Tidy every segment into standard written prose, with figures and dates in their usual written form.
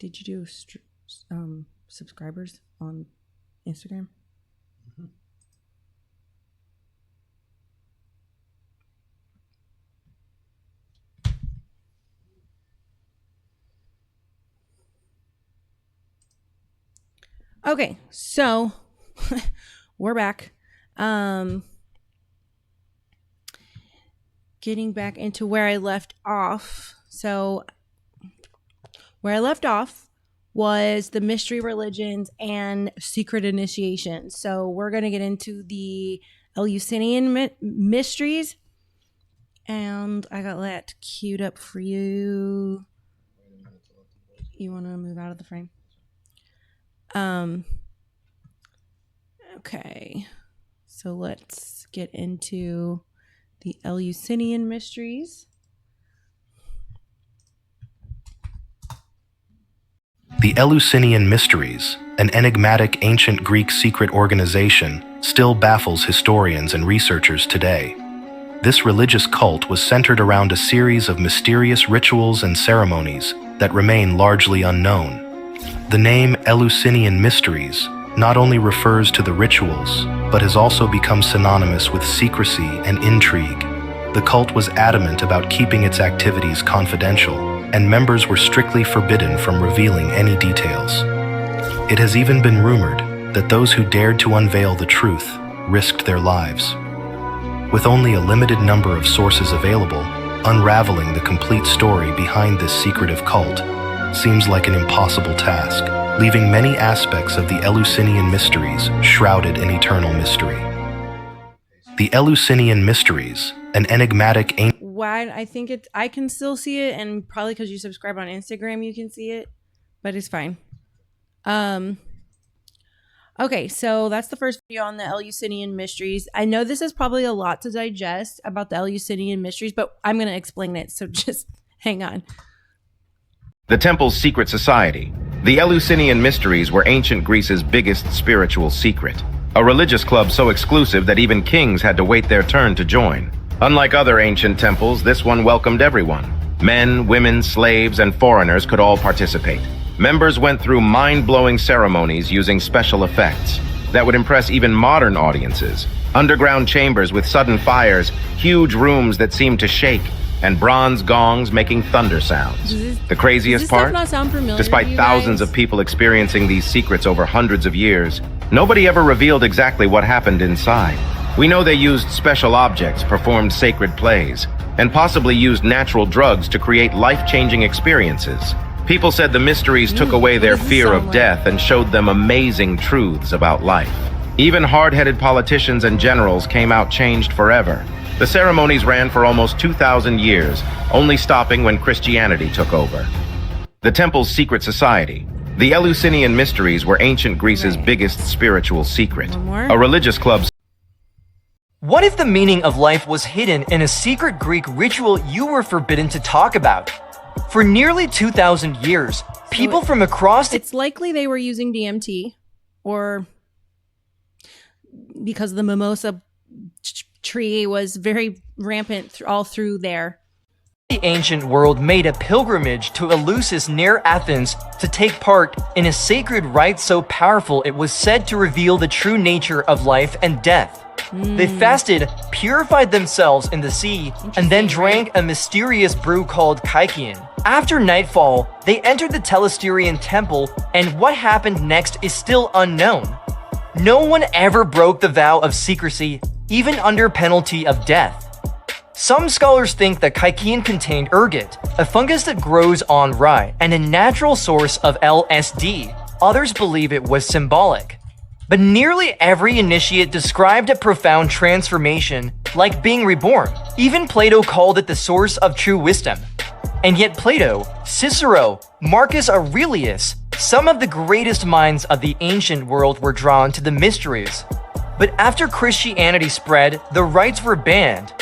Did you do subscribers on Instagram? Mm-hmm. Okay, so we're back. Getting back into where I left off. So where I left off was the mystery religions and secret initiations. So we're going to get into the Eleusinian mysteries. And I got that queued up for you. You want to move out of the frame? Okay. So let's get into the Eleusinian mysteries. The Eleusinian Mysteries, an enigmatic ancient Greek secret organization, still baffles historians and researchers today. This religious cult was centered around a series of mysterious rituals and ceremonies that remain largely unknown. The name Eleusinian Mysteries not only refers to the rituals, but has also become synonymous with secrecy and intrigue. The cult was adamant about keeping its activities confidential, and members were strictly forbidden from revealing any details. It has even been rumored that those who dared to unveil the truth risked their lives. With only a limited number of sources available, unraveling the complete story behind this secretive cult seems like an impossible task, leaving many aspects of the Eleusinian mysteries shrouded in eternal mystery. The Eleusinian Mysteries, an enigmatic ancient... Why I think I can still see it, and probably because you subscribe on Instagram you can see it, but it's fine. Okay, so that's the first video on the Eleusinian mysteries. I know this is probably a lot to digest about the Eleusinian mysteries, but I'm going to explain it, so just hang on. The temple's secret society. The Eleusinian Mysteries were ancient Greece's biggest spiritual secret, a religious club so exclusive that even kings had to wait their turn to join. Unlike other ancient temples, this one welcomed everyone. Men, women, slaves, and foreigners could all participate. Members went through mind-blowing ceremonies using special effects that would impress even modern audiences. Underground chambers with sudden fires, huge rooms that seemed to shake, and bronze gongs making thunder sounds. The craziest part? Despite thousands of people experiencing these secrets over hundreds of years, nobody ever revealed exactly what happened inside. We know they used special objects, performed sacred plays, and possibly used natural drugs to create life-changing experiences. People said the mysteries took away their fear of death and showed them amazing truths about life. Even hard-headed politicians and generals came out changed forever. The ceremonies ran for almost 2,000 years, only stopping when Christianity took over. The temple's secret society. The Eleusinian Mysteries were ancient Greece's biggest spiritual secret. A religious club. What if the meaning of life was hidden in a secret Greek ritual you were forbidden to talk about? For nearly 2,000 years, people from across... It's likely they were using DMT, or because the mimosa tree was very rampant all through there. The ancient world made a pilgrimage to Eleusis near Athens to take part in a sacred rite so powerful it was said to reveal the true nature of life and death. They fasted, purified themselves in the sea, and then drank a mysterious brew called Kykeon. After nightfall, they entered the Telesterian temple, and what happened next is still unknown. No one ever broke the vow of secrecy, even under penalty of death. Some scholars think that Kykeon contained ergot, a fungus that grows on rye, and a natural source of LSD. Others believe it was symbolic. But nearly every initiate described a profound transformation, like being reborn. Even Plato called it the source of true wisdom. And yet Plato, Cicero, Marcus Aurelius, some of the greatest minds of the ancient world were drawn to the mysteries. But after Christianity spread, the rites were banned.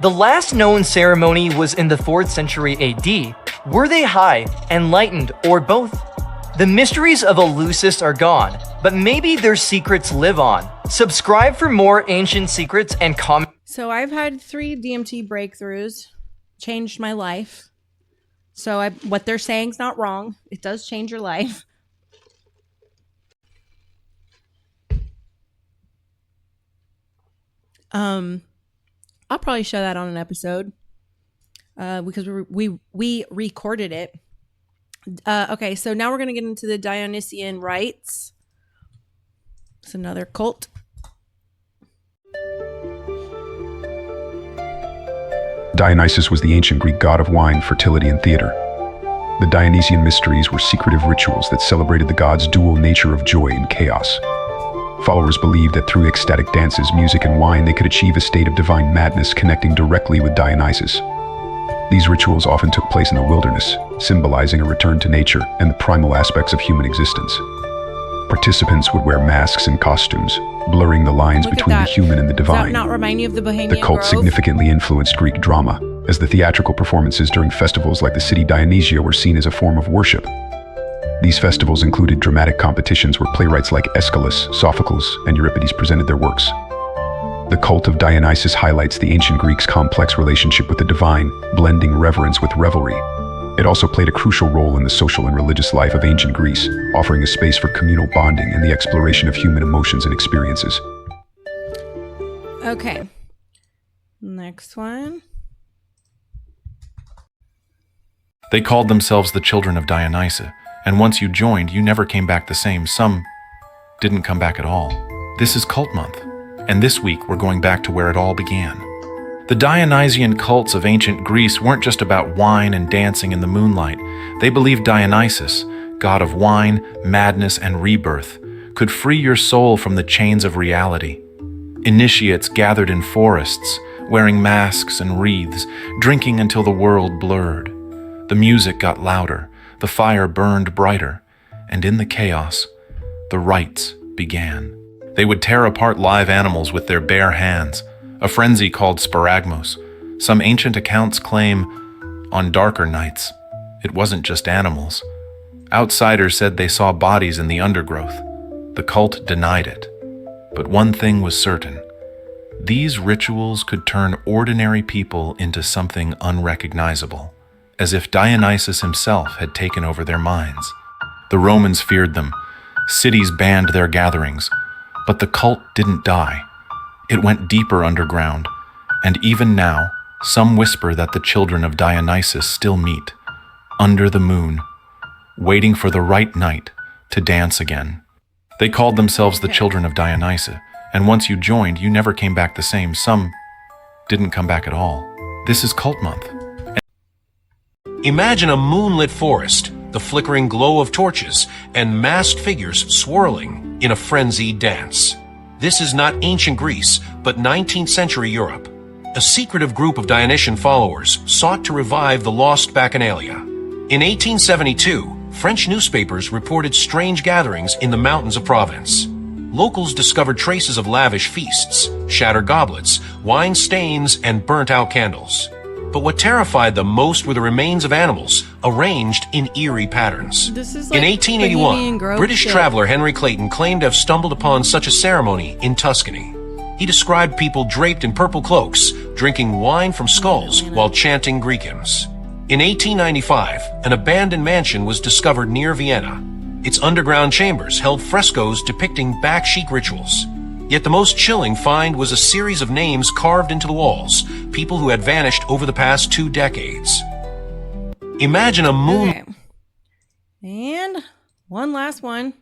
The last known ceremony was in the 4th century AD. Were they high, enlightened, or both? The mysteries of Eleusis are gone, but maybe their secrets live on. Subscribe for more ancient secrets and comment. So I've had 3 DMT breakthroughs, changed my life. So what they're saying is not wrong. It does change your life. I'll probably show that on an episode because we recorded it. Okay, so now we're going to get into the Dionysian rites. It's another cult. Dionysus was the ancient Greek god of wine, fertility, and theater. The Dionysian mysteries were secretive rituals that celebrated the god's dual nature of joy and chaos. Followers believed that through ecstatic dances, music, and wine, they could achieve a state of divine madness connecting directly with Dionysus. These rituals often took place in the wilderness, symbolizing a return to nature and the primal aspects of human existence. Participants would wear masks and costumes, blurring the lines between the human and the divine. Does that not remind you of the Bohemian The cult Grove? significantly influenced Greek drama, as the theatrical performances during festivals like the city Dionysia were seen as a form of worship. These festivals included dramatic competitions where playwrights like Aeschylus, Sophocles, and Euripides presented their works. The cult of Dionysus highlights the ancient Greeks' complex relationship with the divine, blending reverence with revelry. It also played a crucial role in the social and religious life of ancient Greece, offering a space for communal bonding and the exploration of human emotions and experiences. Okay. Next one. They called themselves the children of Dionysus, and once you joined, you never came back the same. Some didn't come back at all. This is Cult Month, and this week we're going back to where it all began. The Dionysian cults of ancient Greece weren't just about wine and dancing in the moonlight. They believed Dionysus, god of wine, madness, and rebirth, could free your soul from the chains of reality. Initiates gathered in forests, wearing masks and wreaths, drinking until the world blurred. The music got louder, the fire burned brighter, and in the chaos, the rites began. They would tear apart live animals with their bare hands, a frenzy called sparagmos. Some ancient accounts claim, on darker nights, it wasn't just animals. Outsiders said they saw bodies in the undergrowth. The cult denied it. But one thing was certain. These rituals could turn ordinary people into something unrecognizable, as if Dionysus himself had taken over their minds. The Romans feared them. Cities banned their gatherings. But the cult didn't die. It went deeper underground, and even now, some whisper that the children of Dionysus still meet, under the moon, waiting for the right night to dance again. They called themselves the children of Dionysus, and once you joined, you never came back the same. Some didn't come back at all. This is Cult Month. Imagine a moonlit forest, the flickering glow of torches, and masked figures swirling in a frenzied dance. This is not ancient Greece, but 19th century Europe. A secretive group of Dionysian followers sought to revive the lost Bacchanalia. In 1872, French newspapers reported strange gatherings in the mountains of Provence. Locals discovered traces of lavish feasts, shattered goblets, wine stains, and burnt-out candles. But what terrified them most were the remains of animals, arranged in eerie patterns. This is like In 1881, Bohemian Grove British shit. traveler Henry Clayton claimed to have stumbled upon such a ceremony in Tuscany. He described people draped in purple cloaks, drinking wine from skulls while chanting Greek hymns. In 1895, an abandoned mansion was discovered near Vienna. Its underground chambers held frescoes depicting back-chic rituals. Yet the most chilling find was a series of names carved into the walls, people who had vanished over the past 2 decades. Imagine a moon... Okay. And one last one.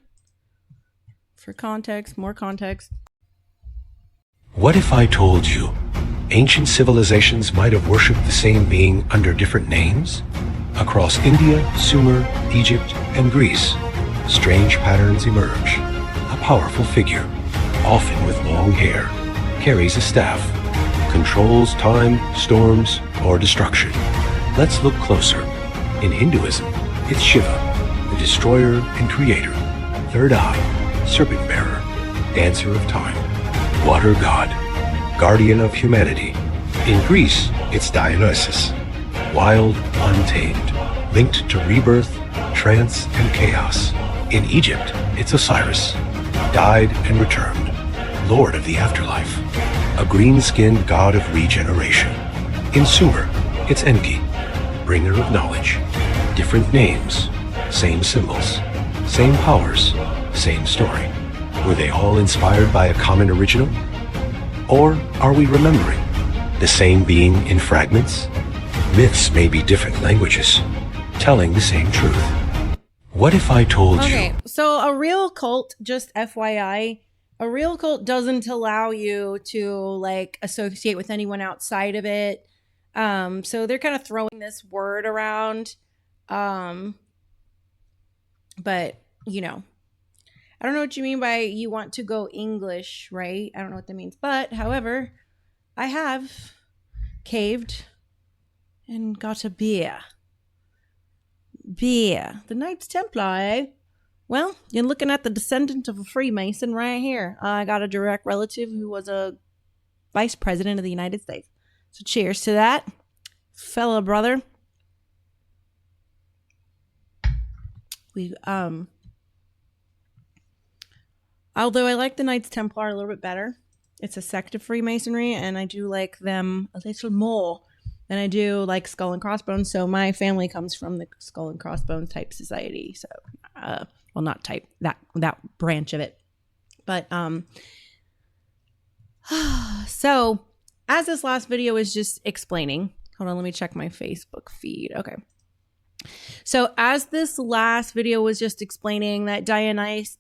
For context, more context. What if I told you ancient civilizations might have worshipped the same being under different names? Across India, Sumer, Egypt, and Greece, strange patterns emerge. A powerful figure, often with long hair, carries a staff, controls time, storms, or destruction. Let's look closer. In Hinduism, it's Shiva, the destroyer and creator, third eye, serpent bearer, dancer of time, water god, guardian of humanity. In Greece, it's Dionysus, wild, untamed, linked to rebirth, trance, and chaos. In Egypt, it's Osiris, died and returned, lord of the afterlife, a green-skinned god of regeneration. In Sumer, it's Enki, bringer of knowledge, Different names, same symbols, same powers, same story. Were they all inspired by a common original? Or are we remembering the same being in fragments? Myths may be different languages, telling the same truth. What if I told you? Okay, so a real cult, just FYI, a real cult doesn't allow you to like associate with anyone outside of it. So they're kind of throwing this word around. But you know, I don't know what you mean by you want to go English, right? I don't know what that means. But however, I have caved and got a beer. Beer. The Knights Templar, eh? Well, you're looking at the descendant of a Freemason right here. I got a direct relative who was a vice president of the United States. So cheers to that, fellow brother. We although I like the Knights Templar a little bit better. It's a sect of Freemasonry, and I do like them a little more than I do like Skull and Crossbones. So my family comes from the Skull and Crossbones type society. So, well, not type, that branch of it. But so as this last video is just explaining, hold on, let me check my Facebook feed. Okay. So as this last video was just explaining that Dionysus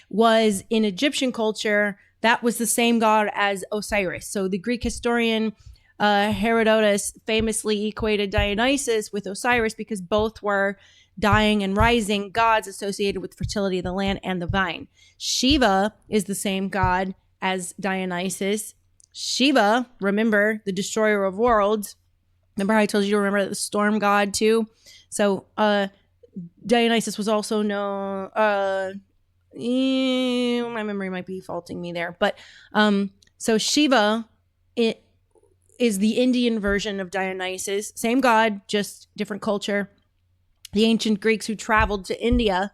was in Egyptian culture, that was the same god as Osiris. So the Greek historian Herodotus famously equated Dionysus with Osiris because both were dying and rising gods associated with fertility of the land and the vine. Shiva is the same god as Dionysus. Shiva, remember, the destroyer of worlds. Remember how I told you to remember the storm god too? So Dionysus was also known, my memory might be faulting me there, but so Shiva, it is the Indian version of Dionysus. Same god, just different culture. The ancient Greeks who traveled to India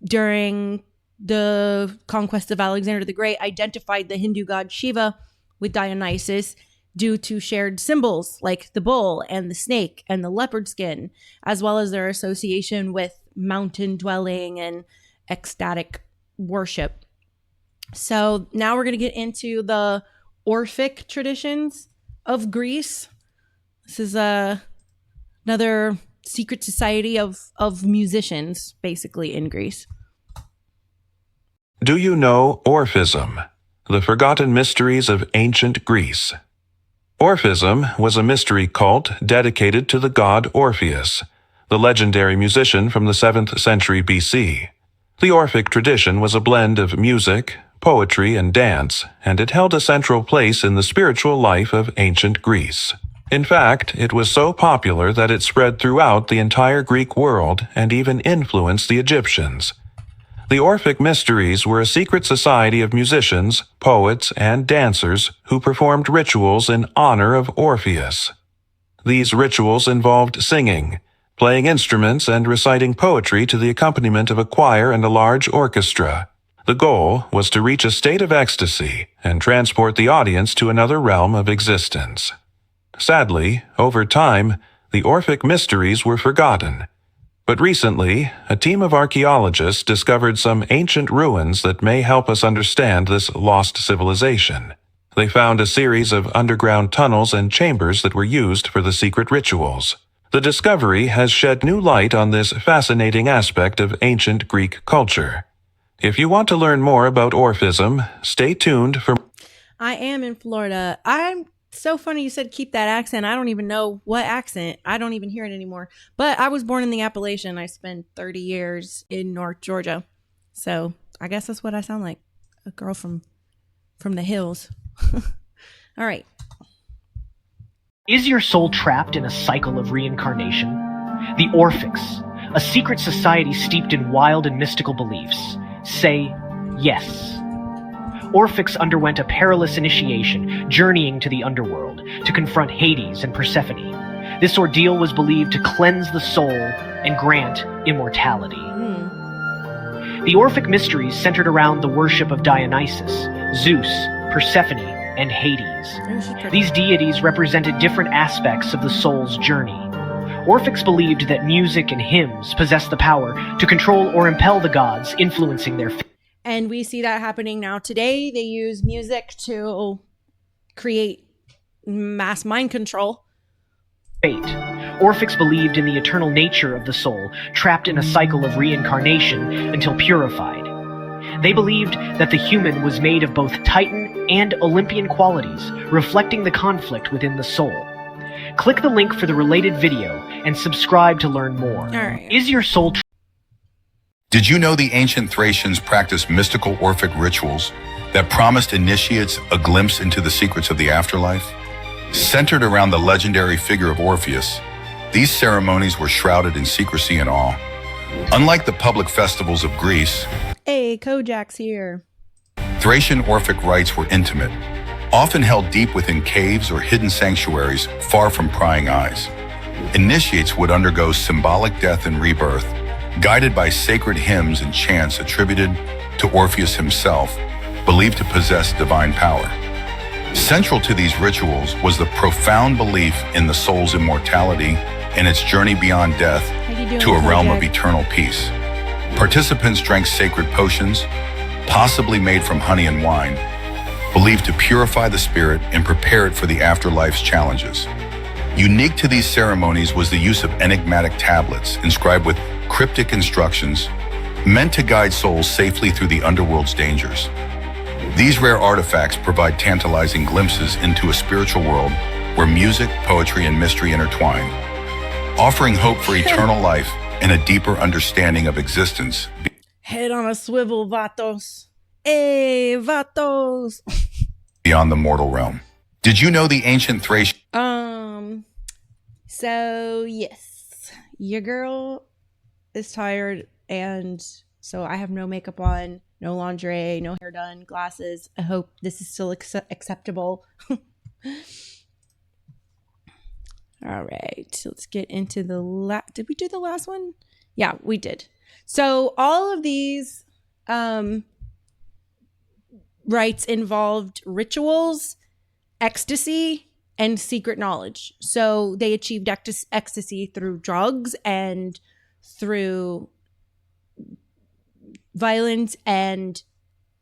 during the conquest of Alexander the Great identified the Hindu god Shiva with Dionysus due to shared symbols like the bull and the snake and the leopard skin, as well as their association with mountain dwelling and ecstatic worship. So now we're going to get into the Orphic traditions of Greece. This is another secret society of musicians, basically, in Greece. Do you know Orphism, the forgotten mysteries of ancient Greece? Orphism was a mystery cult dedicated to the god Orpheus, the legendary musician from the 7th century BC. The Orphic tradition was a blend of music, poetry, and dance, and it held a central place in the spiritual life of ancient Greece. In fact, it was so popular that it spread throughout the entire Greek world and even influenced the Egyptians. The Orphic Mysteries were a secret society of musicians, poets, and dancers who performed rituals in honor of Orpheus. These rituals involved singing, playing instruments, and reciting poetry to the accompaniment of a choir and a large orchestra. The goal was to reach a state of ecstasy and transport the audience to another realm of existence. Sadly, over time, the Orphic Mysteries were forgotten. But recently, a team of archaeologists discovered some ancient ruins that may help us understand this lost civilization. They found a series of underground tunnels and chambers that were used for the secret rituals. The discovery has shed new light on this fascinating aspect of ancient Greek culture. If you want to learn more about Orphism, stay tuned for... I am in Florida. I'm so funny you said keep that accent. I don't even know what accent. I don't even hear it anymore. But I was born in the Appalachian. I spent 30 years in North Georgia. So I guess that's what I sound like. A girl from the hills. All right. Is your soul trapped in a cycle of reincarnation? The Orphics, a secret society steeped in wild and mystical beliefs, say yes. Orphics underwent a perilous initiation, journeying to the underworld to confront Hades and Persephone. This ordeal was believed to cleanse the soul and grant immortality. The Orphic mysteries centered around the worship of Dionysus, Zeus, Persephone, and Hades. These deities represented different aspects of the soul's journey. Orphics believed that music and hymns possessed the power to control or impel the gods, influencing their fate. And we see that happening now today. They use music to create mass mind control. Orphics believed in the eternal nature of the soul, trapped in a cycle of reincarnation until purified. They believed that the human was made of both Titan and Olympian qualities, reflecting the conflict within the soul. Click the link for the related video and subscribe to learn more. All right. Is your soul Did you know the ancient Thracians practiced mystical Orphic rituals that promised initiates a glimpse into the secrets of the afterlife? Centered around the legendary figure of Orpheus, these ceremonies were shrouded in secrecy and awe. Unlike the public festivals of Greece, Hey, Kojak's here. Thracian Orphic rites were intimate, often held deep within caves or hidden sanctuaries far from prying eyes. Initiates would undergo symbolic death and rebirth, guided by sacred hymns and chants attributed to Orpheus himself, believed to possess divine power. Central to these rituals was the profound belief in the soul's immortality and its journey beyond death to a realm of eternal peace. Participants drank sacred potions, possibly made from honey and wine, believed to purify the spirit and prepare it for the afterlife's challenges. Unique to these ceremonies was the use of enigmatic tablets inscribed with cryptic instructions meant to guide souls safely through the underworld's dangers. These rare artifacts provide tantalizing glimpses into a spiritual world where music, poetry, and mystery intertwine, offering hope for eternal life and a deeper understanding of existence. Head on a swivel, vatos. Hey, vatos. Beyond the mortal realm. Did you know the ancient Thracian? So yes, your girl is tired, and so I have no makeup on, no lingerie, no hair done, glasses. I hope this is still acceptable. All right, let's get into the did we do the last one? Yeah, we did. So all of these rites involved rituals, ecstasy, and secret knowledge. So they achieved ecstasy through drugs and through violence and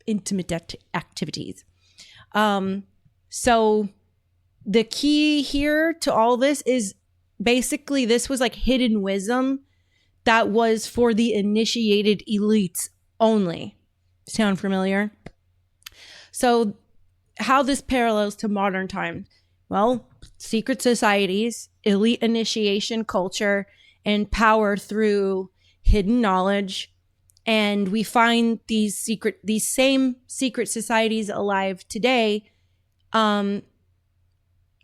intimate activities. So the key here to all this is basically this was like hidden wisdom that was for the initiated elites only. Sound familiar? So how this parallels to modern times? Well, secret societies, elite initiation culture, and power through hidden knowledge. And we find these same secret societies alive today. I'll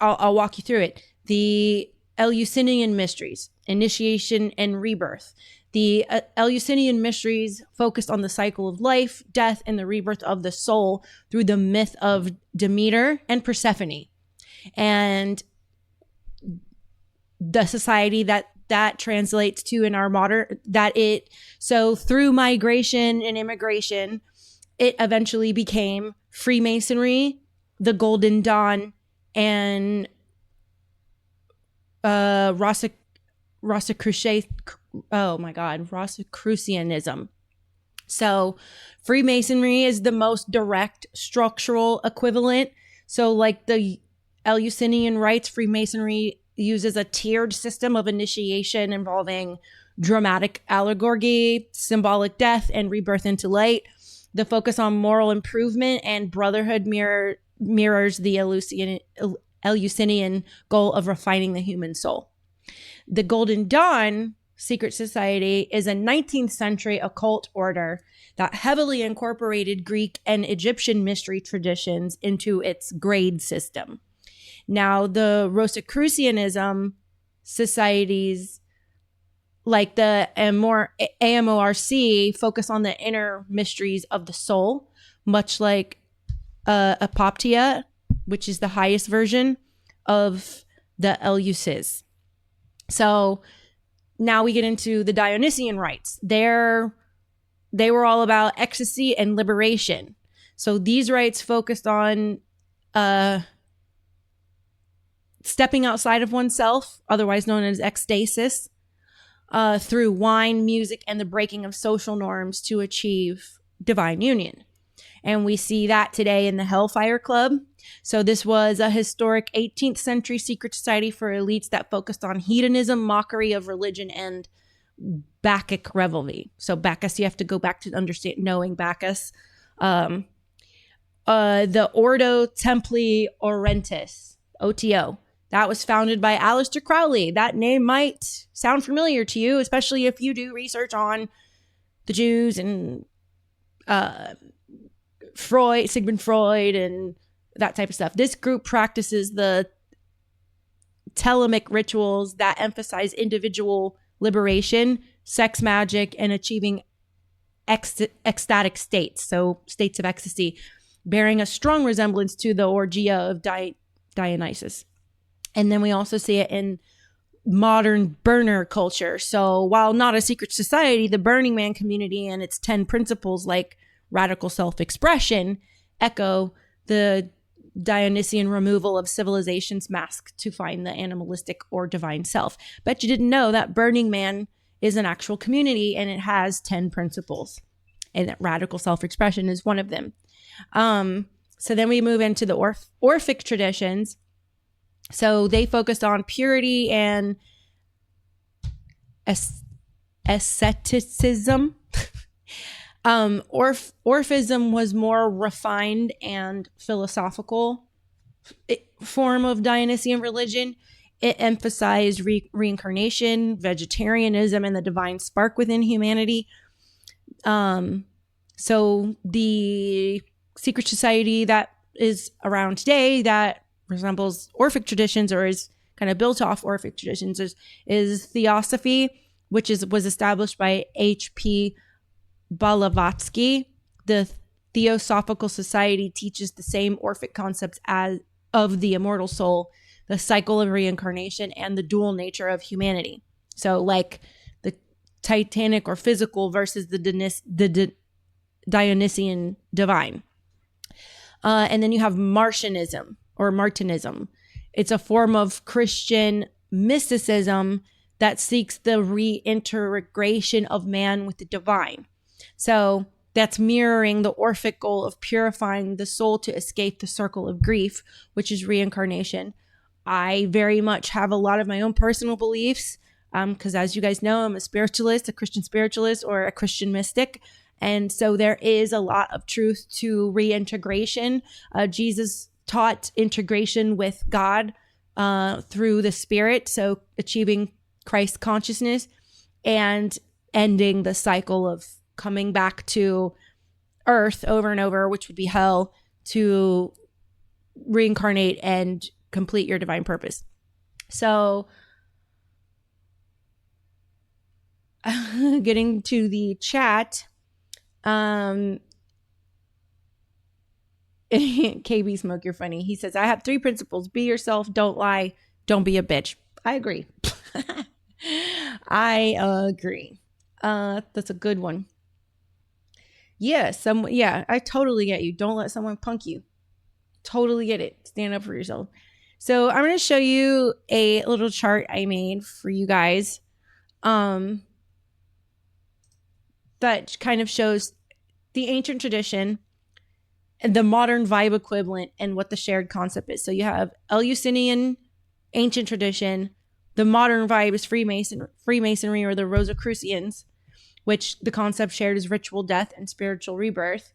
walk you through it. The Eleusinian mysteries, initiation and rebirth. The Eleusinian mysteries focused on the cycle of life, death, and the rebirth of the soul through the myth of Demeter and Persephone. And the society that translates to in our modern, so through migration and immigration, it eventually became Freemasonry, the Golden Dawn, and Rosicrucianism. So Freemasonry is the most direct structural equivalent. So like the Eleusinian rites, Freemasonry uses a tiered system of initiation involving dramatic allegory, symbolic death, and rebirth into light. The focus on moral improvement and brotherhood mirrors the Eleusinian goal of refining the human soul. The Golden Dawn secret society is a 19th century occult order that heavily incorporated Greek and Egyptian mystery traditions into its grade system. Now, the Rosicrucianism societies, like the AMORC, focus on the inner mysteries of the soul, much like Apoptia, which is the highest version of the Eleusis. So now we get into the Dionysian rites. They were all about ecstasy and liberation. So these rites focused on stepping outside of oneself, otherwise known as ecstasis, through wine, music, and the breaking of social norms to achieve divine union. And we see that today in the Hellfire Club. So this was a historic 18th century secret society for elites that focused on hedonism, mockery of religion, and Bacchic revelry. So Bacchus, you have to go back to understand knowing Bacchus. The Ordo Templi Orientis, OTO. That was founded by Aleister Crowley. That name might sound familiar to you, especially if you do research on the Jews and Sigmund Freud, and that type of stuff. This group practices the Thelemic rituals that emphasize individual liberation, sex magic, and achieving ecstatic states, so states of ecstasy, bearing a strong resemblance to the orgia of Dionysus. And then we also see it in modern burner culture. So while not a secret society, the Burning Man community and its 10 principles like radical self-expression echo the Dionysian removal of civilization's mask to find the animalistic or divine self. Bet you didn't know that Burning Man is an actual community and it has 10 principles, and that radical self-expression is one of them. So then we move into the Orphic traditions. So they focused on purity and asceticism. Orphism was more refined and philosophical form of Dionysian religion. It emphasized reincarnation, vegetarianism, and the divine spark within humanity. So the secret society that is around today that resembles Orphic traditions or is kind of built off Orphic traditions is Theosophy, which was established by H.P. Blavatsky. The Theosophical Society teaches the same Orphic concepts as of the immortal soul, the cycle of reincarnation, and the dual nature of humanity. So like the Titanic or physical versus the Dionysian divine. And then you have Martianism or Martinism. It's a form of Christian mysticism that seeks the reintegration of man with the divine. So that's mirroring the Orphic goal of purifying the soul to escape the circle of grief, which is reincarnation. I very much have a lot of my own personal beliefs because as you guys know, I'm a spiritualist, a Christian spiritualist, or a Christian mystic. And so there is a lot of truth to reintegration. Jesus taught integration with God through the Spirit, so achieving Christ consciousness and ending the cycle of coming back to earth over and over, which would be hell, to reincarnate and complete your divine purpose. So getting to the chat, KB Smoke, you're funny. He says, I have 3 principles: be yourself, don't lie, don't be a bitch. I agree. I agree. That's a good one. Yeah, I totally get you. Don't let someone punk you. Totally get it. Stand up for yourself. So I'm going to show you a little chart I made for you guys. That kind of shows the ancient tradition and the modern vibe equivalent and what the shared concept is. So you have Eleusinian ancient tradition. The modern vibe is Freemasonry or the Rosicrucians, which the concept shared is ritual death and spiritual rebirth.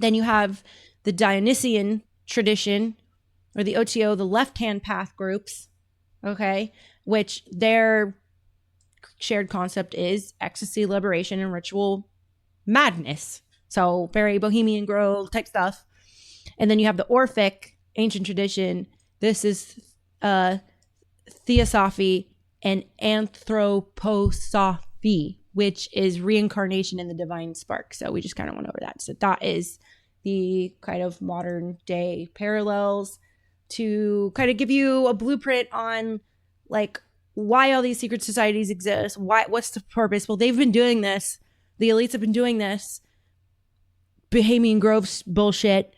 Then you have the Dionysian tradition, or the OTO, the left-hand path groups, okay, which their shared concept is ecstasy, liberation, and ritual madness. So very Bohemian Grove type stuff. And then you have the Orphic ancient tradition. This is Theosophy and Anthroposophy, which is reincarnation in the divine spark. So we just kind of went over that. So that is the kind of modern day parallels to kind of give you a blueprint on like why all these secret societies exist. What's the purpose? Well, they've been doing this. The elites have been doing this Bohemian Grove bullshit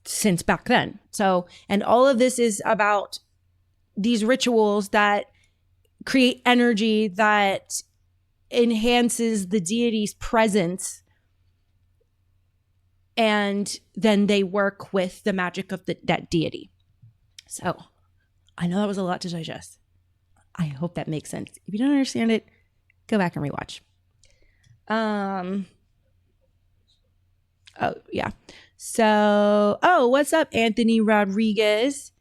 since back then. So, and all of this is about these rituals that create energy that enhances the deity's presence, and then they work with the magic of that deity. So I know that was a lot to digest. I hope that makes sense. If you don't understand it, go back and rewatch. Oh yeah. So, what's up, Anthony Rodriguez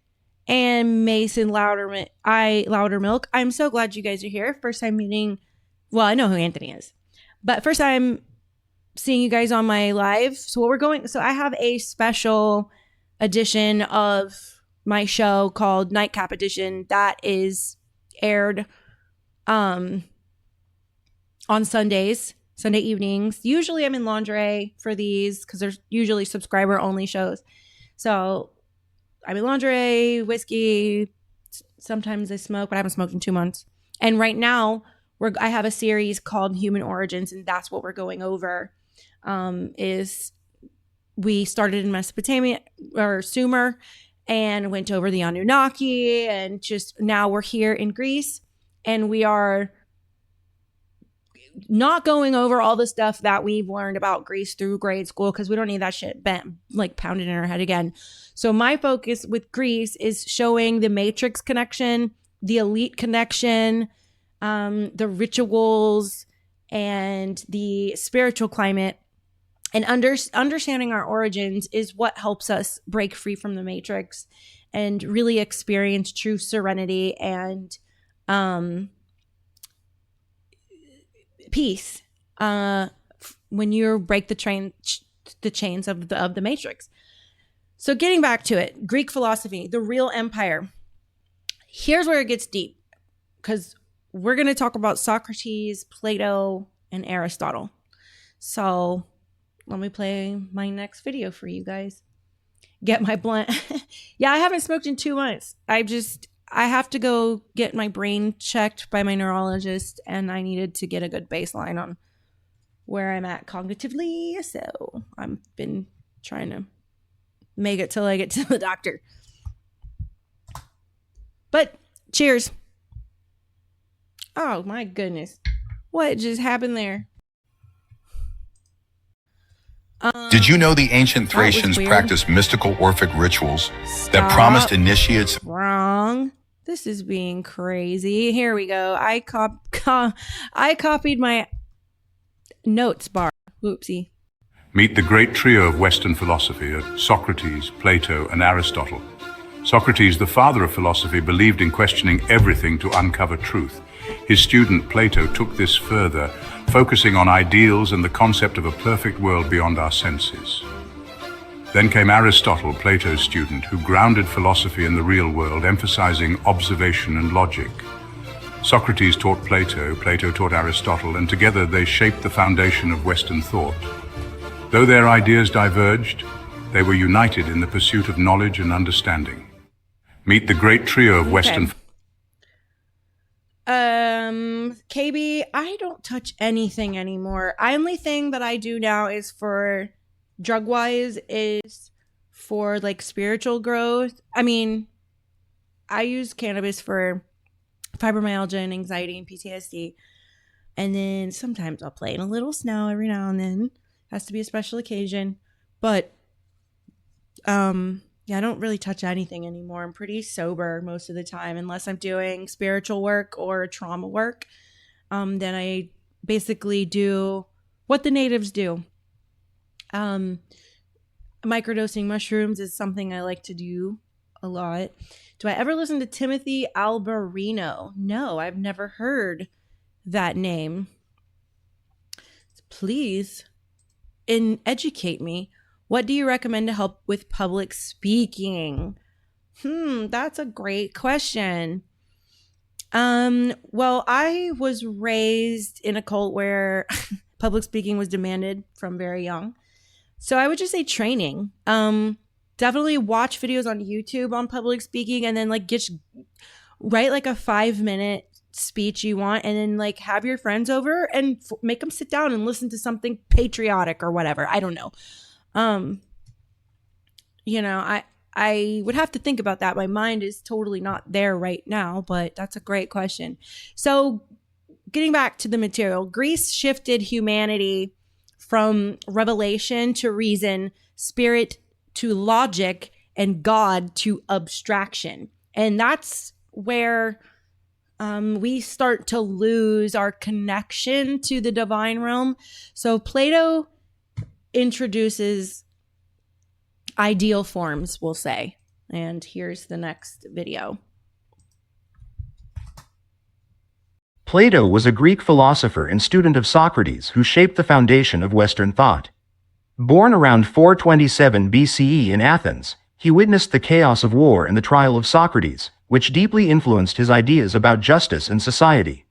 and Mason Loudermilk? I'm so glad you guys are here. First time meeting. Well, I know who Anthony is, but first time seeing you guys on my live. So I have a special edition of my show called Nightcap Edition that is aired on Sunday evenings. Usually I'm in lingerie for these because there's usually subscriber only shows. So I'm in lingerie, whiskey. Sometimes I smoke, but I haven't smoked in 2 months. And right now I have a series called Human Origins, and that's what we're going over. Is we started in Mesopotamia or Sumer and went over the Anunnaki, and just now we're here in Greece, and we are not going over all the stuff that we've learned about Greece through grade school because we don't need that shit pounded in our head again. So my focus with Greece is showing the matrix connection, the elite connection, the rituals, and the spiritual climate. And understanding our origins is what helps us break free from the matrix and really experience true serenity and peace when you break the chains of the matrix. So getting back to it, Greek philosophy, the real empire. Here's where it gets deep, because we're going to talk about Socrates, Plato, and Aristotle. So let me play my next video for you guys. Get my blunt. Yeah, I haven't smoked in 2 months. I have to go get my brain checked by my neurologist, and I needed to get a good baseline on where I'm at cognitively. So I've been trying to make it till I get to the doctor. But cheers. Oh my goodness. What just happened there? Did you know the ancient Thracians practiced mystical Orphic rituals that promised initiates? Wrong. This is being crazy. Here we go. I copied my notes bar. Whoopsie. Meet the great trio of Western philosophy of Socrates, Plato, and Aristotle. Socrates, the father of philosophy, believed in questioning everything to uncover truth. His student Plato took this further, focusing on ideals and the concept of a perfect world beyond our senses. Then came Aristotle, Plato's student, who grounded philosophy in the real world, emphasizing observation and logic. Socrates taught Plato, Plato taught Aristotle, and together they shaped the foundation of Western thought. Though their ideas diverged, they were united in the pursuit of knowledge and understanding. Meet the great trio of Western... KB, I don't touch anything anymore. The only thing that I do now is for drug-wise is for like spiritual growth. I mean, I use cannabis for fibromyalgia and anxiety and PTSD. And then sometimes I'll play in a little snow every now and then. Has to be a special occasion. But yeah, I don't really touch anything anymore. I'm pretty sober most of the time, unless I'm doing spiritual work or trauma work. Then I basically do what the natives do. Microdosing mushrooms is something I like to do a lot. Do I ever listen to Timothy Alberino? No, I've never heard that name. Please educate me. What do you recommend to help with public speaking? That's a great question. Well, I was raised in a cult where public speaking was demanded from very young. So I would just say training. Definitely watch videos on YouTube on public speaking, and then like write like a 5-minute speech you want, and then like have your friends over and make them sit down and listen to something patriotic or whatever. I don't know. I would have to think about that. My mind is totally not there right now, but that's a great question. So getting back to the material, Greece shifted humanity from revelation to reason, spirit to logic, and God to abstraction. And that's where we start to lose our connection to the divine realm. So Plato introduces ideal forms, we'll say. And here's the next video. Plato was a Greek philosopher and student of Socrates who shaped the foundation of Western thought. Born around 427 BCE in Athens, he witnessed the chaos of war and the trial of Socrates, which deeply influenced his ideas about justice and society.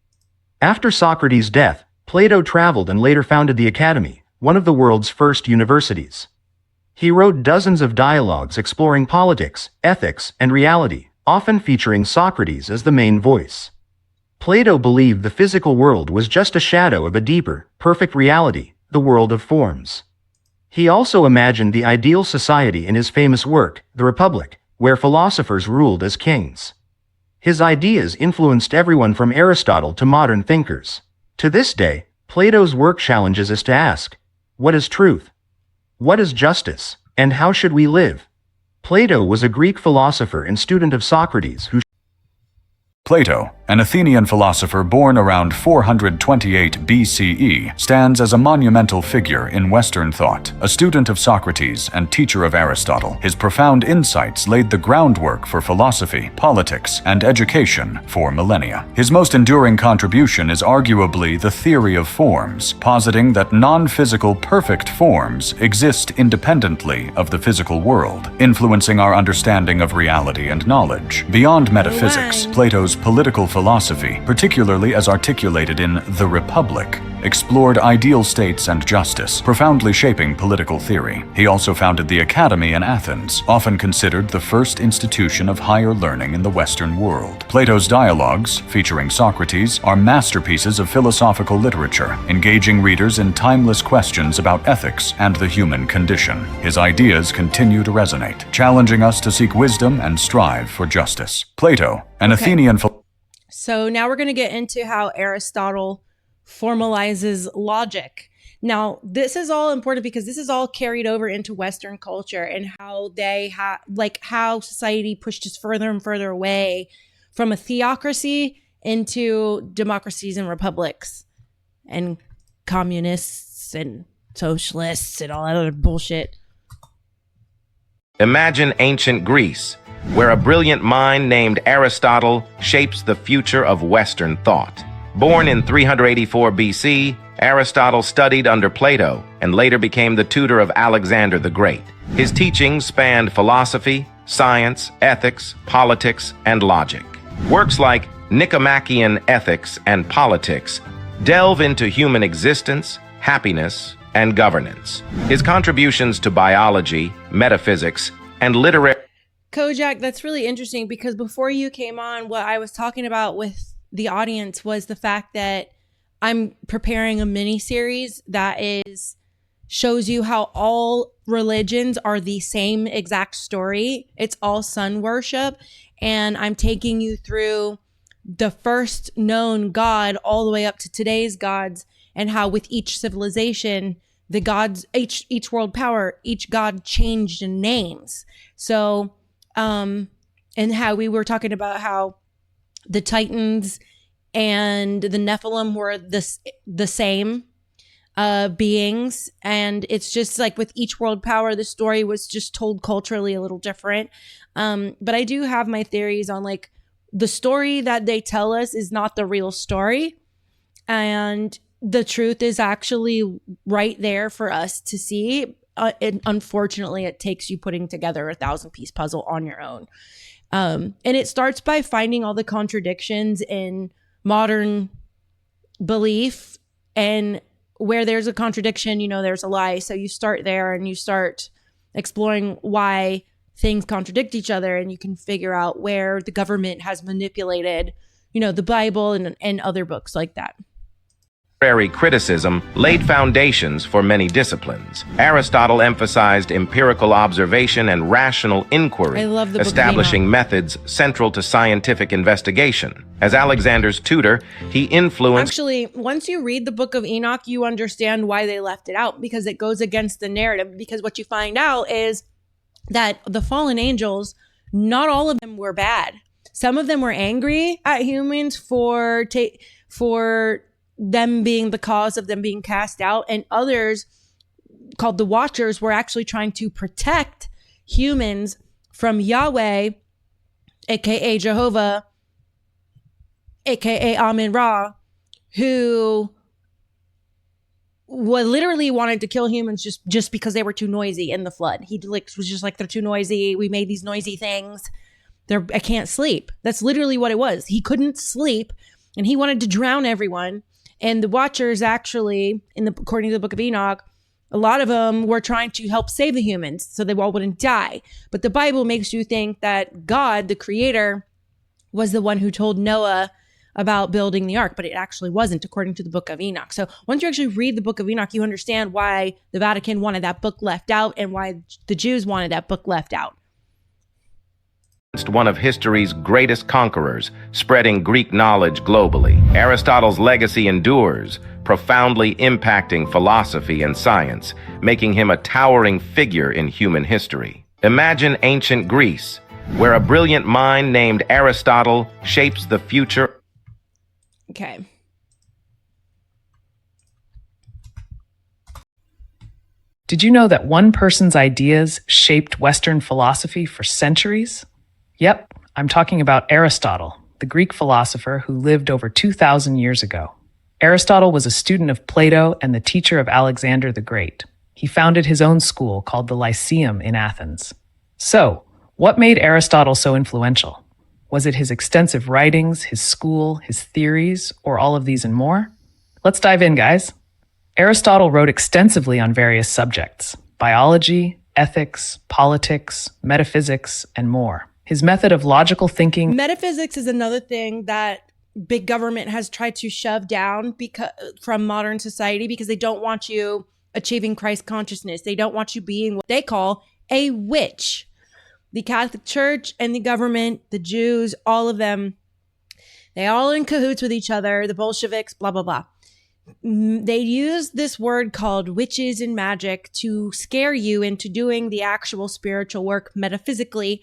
After Socrates' death, Plato traveled and later founded the Academy, one of the world's first universities. He wrote dozens of dialogues exploring politics, ethics, and reality, often featuring Socrates as the main voice. Plato believed the physical world was just a shadow of a deeper, perfect reality, the world of forms. He also imagined the ideal society in his famous work, The Republic, where philosophers ruled as kings. His ideas influenced everyone from Aristotle to modern thinkers. To this day, Plato's work challenges us to ask, what is truth? What is justice? And how should we live? Plato was a Greek philosopher and student of Socrates who Plato, an Athenian philosopher born around 428 BCE, stands as a monumental figure in Western thought. A student of Socrates and teacher of Aristotle, his profound insights laid the groundwork for philosophy, politics, and education for millennia. His most enduring contribution is arguably the theory of forms, positing that non-physical perfect forms exist independently of the physical world, influencing our understanding of reality and knowledge. Beyond metaphysics, Plato's political philosophy, particularly as articulated in The Republic, explored ideal states and justice, profoundly shaping political theory. He also founded the Academy in Athens, often considered the first institution of higher learning in the Western world. Plato's dialogues, featuring Socrates, are masterpieces of philosophical literature, engaging readers in timeless questions about ethics and the human condition. His ideas continue to resonate, challenging us to seek wisdom and strive for justice. Plato, an Athenian philosopher. So now we're going to get into how Aristotle formalizes logic. Now, this is all important because this is all carried over into Western culture and how they how society pushed us further and further away from a theocracy into democracies and republics and communists and socialists and all that other bullshit. Imagine ancient Greece, where a brilliant mind named Aristotle shapes the future of Western thought. Born in 384 BC, Aristotle studied under Plato and later became the tutor of Alexander the Great. His teachings spanned philosophy, science, ethics, politics, and logic. Works like Nicomachean Ethics and Politics delve into human existence, happiness, and governance. His contributions to biology, metaphysics, and literary Kojak, that's really interesting because before you came on, what I was talking about with the audience was the fact that I'm preparing a mini series that shows you how all religions are the same exact story. It's all sun worship. And I'm taking you through the first known God all the way up to today's gods and how with each civilization, the gods, each world power, each god changed in names. So, and how we were talking about how the Titans and the Nephilim were the same beings. And it's just like with each world power, the story was just told culturally a little different. But I do have my theories on like the story that they tell us is not the real story. And the truth is actually right there for us to see. Unfortunately, it takes you putting together a 1,000-piece puzzle on your own. And it starts by finding all the contradictions in modern belief, and where there's a contradiction, there's a lie. So you start there and you start exploring why things contradict each other, and you can figure out where the government has manipulated, the Bible and other books like that. criticism laid foundations for many disciplines. Aristotle emphasized empirical observation and rational inquiry, I love the Book of establishing Enoch. methods central to scientific investigation. As Alexander's tutor, he influenced Actually, once you read the Book of Enoch, you understand why they left it out, because it goes against the narrative. Because what you find out is that the fallen angels, not all of them were bad. Some of them were angry at humans for them being the cause of them being cast out, and others, called the Watchers, were actually trying to protect humans from Yahweh, aka Jehovah, aka Amin-Ra, who literally wanted to kill humans just because they were too noisy in the flood. He was just like, they're too noisy. We made these noisy things. I can't sleep. That's literally what it was. He couldn't sleep, and he wanted to drown everyone. And the Watchers actually, according to the Book of Enoch, a lot of them were trying to help save the humans so they all wouldn't die. But the Bible makes you think that God, the creator, was the one who told Noah about building the ark, but it actually wasn't, according to the Book of Enoch. So once you actually read the Book of Enoch, you understand why the Vatican wanted that book left out and why the Jews wanted that book left out. One of history's greatest conquerors, spreading Greek knowledge globally. Aristotle's legacy endures, profoundly impacting philosophy and science, making him a towering figure in human history. Imagine ancient Greece, where a brilliant mind named Aristotle shapes the future. Okay. Did you know that one person's ideas shaped Western philosophy for centuries? Yep, I'm talking about Aristotle, the Greek philosopher who lived over 2,000 years ago. Aristotle was a student of Plato and the teacher of Alexander the Great. He founded his own school called the Lyceum in Athens. So, what made Aristotle so influential? Was it his extensive writings, his school, his theories, or all of these and more? Let's dive in, guys. Aristotle wrote extensively on various subjects: biology, ethics, politics, metaphysics, and more. His method of logical thinking. Metaphysics is another thing that big government has tried to shove down from modern society, because they don't want you achieving Christ consciousness. They don't want you being what they call a witch. The Catholic Church and the government, the Jews, all of them, they all in cahoots with each other, the Bolsheviks, blah, blah, blah. They use this word called witches and magic to scare you into doing the actual spiritual work metaphysically,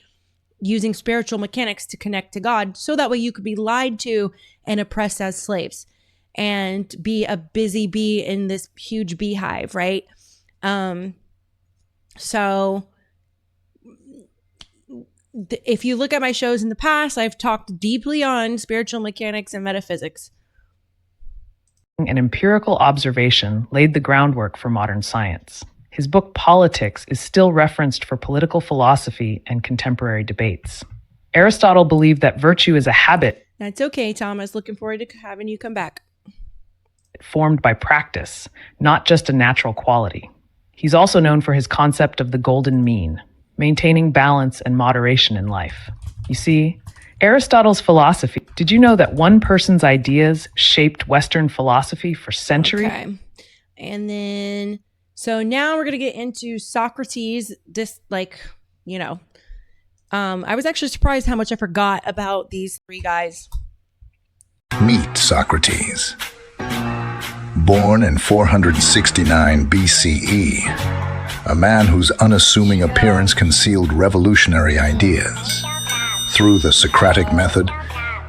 using spiritual mechanics to connect to God, so that way you could be lied to and oppressed as slaves and be a busy bee in this huge beehive, right? So if you look at my shows in the past, I've talked deeply on spiritual mechanics and metaphysics. An empirical observation laid the groundwork for modern science. His book Politics is still referenced for political philosophy and contemporary debates. Aristotle believed that virtue is a habit. That's okay, Thomas. Looking forward to having you come back. Formed by practice, not just a natural quality. He's also known for his concept of the golden mean, maintaining balance and moderation in life. You see, Aristotle's philosophy. Did you know that one person's ideas shaped Western philosophy for centuries? Okay. And then, so now we're going to get into Socrates. I was actually surprised how much I forgot about these three guys. Meet Socrates. Born in 469 BCE, a man whose unassuming appearance concealed revolutionary ideas. Through the Socratic method,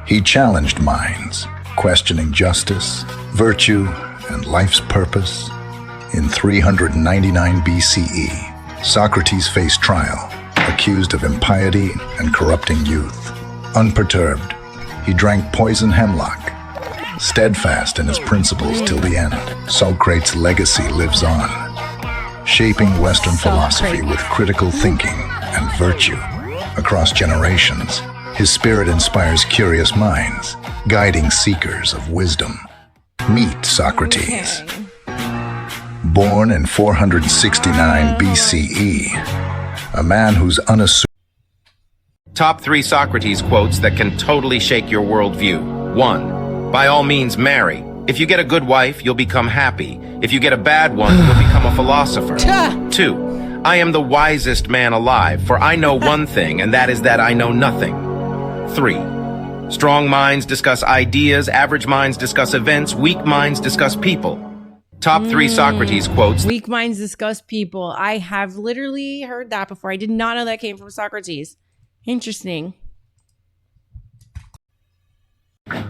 he challenged minds, questioning justice, virtue, and life's purpose. In 399 BCE, Socrates faced trial, accused of impiety and corrupting youth. Unperturbed, he drank poison hemlock, steadfast in his principles till the end. Socrates' legacy lives on, shaping Western philosophy with critical thinking and virtue. Across generations, his spirit inspires curious minds, guiding seekers of wisdom. Meet Socrates. Okay. Born in 469 BCE, a man whose unassuming... Top 3 Socrates quotes that can totally shake your worldview. 1. By all means marry. If you get a good wife, you'll become happy. If you get a bad one, you'll become a philosopher. 2. I am the wisest man alive, for I know one thing, and that is that I know nothing. 3. Strong minds discuss ideas, average minds discuss events, weak minds discuss people. Top 3 Socrates quotes. Weak minds discuss people. I have literally heard that before. I did not know that came from Socrates. Interesting.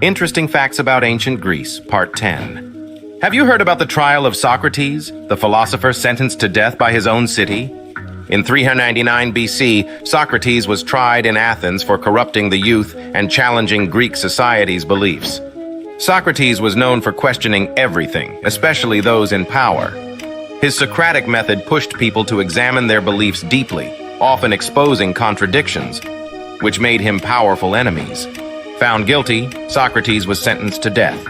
Interesting facts about ancient Greece, part 10. Have you heard about the trial of Socrates, the philosopher sentenced to death by his own city? In 399 BC, Socrates was tried in Athens for corrupting the youth and challenging Greek society's beliefs. Socrates was known for questioning everything, especially those in power. His Socratic method pushed people to examine their beliefs deeply, often exposing contradictions, which made him powerful enemies. Found guilty, Socrates was sentenced to death.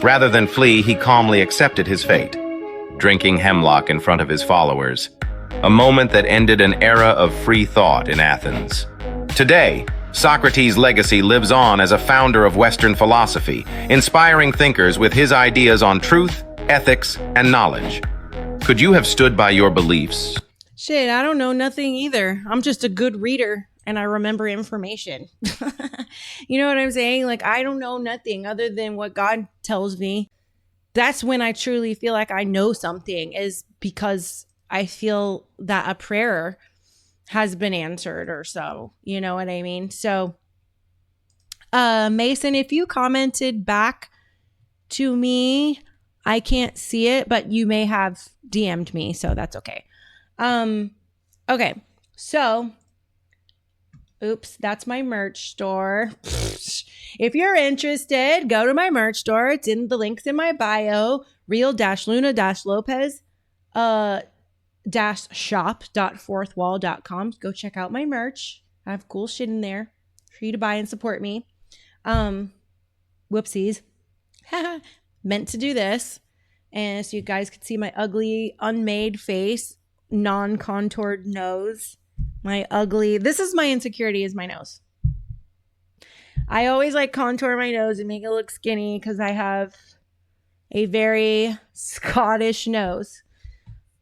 Rather than flee, he calmly accepted his fate, drinking hemlock in front of his followers, a moment that ended an era of free thought in Athens. Today, Socrates' legacy lives on as a founder of Western philosophy, inspiring thinkers with his ideas on truth, ethics, and knowledge. Could you have stood by your beliefs? Shit, I don't know nothing either. I'm just a good reader and I remember information. You know what I'm saying? Like, I don't know nothing other than what God tells me. That's when I truly feel like I know something, is because I feel that a prayer has been answered or so. You know what I mean? So, Mason, if you commented back to me, I can't see it, but you may have DM'd me, so that's okay. Okay, so, oops, that's my merch store. If you're interested, go to my merch store. It's in the links in my bio, real-luna-lopez, shop.fourthwall.com. Go check out my merch. I have cool shit in there for you to buy and support me. Whoopsies. Meant to do this. And so you guys could see my ugly, unmade face, non-contoured nose. My ugly, this is my insecurity, is my nose. I always like contour my nose and make it look skinny because I have a very Scottish nose.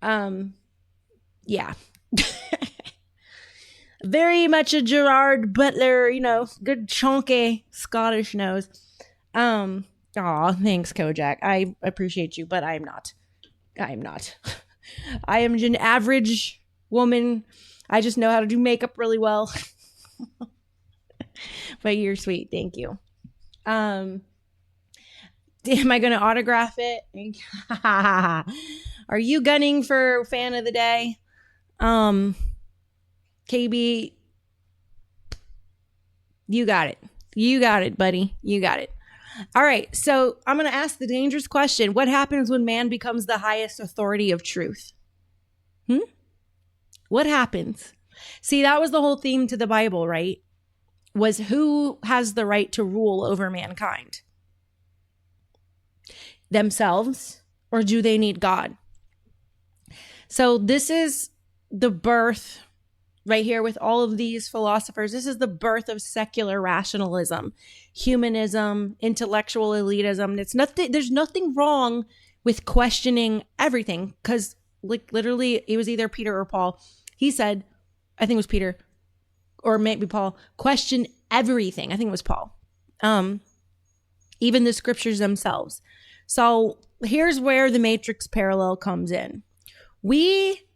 Yeah. Very much a Gerard Butler, you know, good chunky Scottish nose. Aw, thanks, Kojak. I appreciate you, but I'm not. I am an average woman. I just know how to do makeup really well. But you're sweet. Thank you. Am I going to autograph it? Are you gunning for fan of the day? KB, you got it. You got it, buddy. You got it. All right. So I'm going to ask the dangerous question. What happens when man becomes the highest authority of truth? What happens? See, that was the whole theme to the Bible, right? Was who has the right to rule over mankind? Themselves, or do they need God? So this is the birth right here with all of these philosophers. This is the birth of secular rationalism, humanism, intellectual elitism. It's nothing. There's nothing wrong with questioning everything, because like literally it was either Peter or Paul. He said, I think it was Peter or maybe Paul, question everything. I think it was Paul. Even the scriptures themselves. So here's where the Matrix parallel comes in. We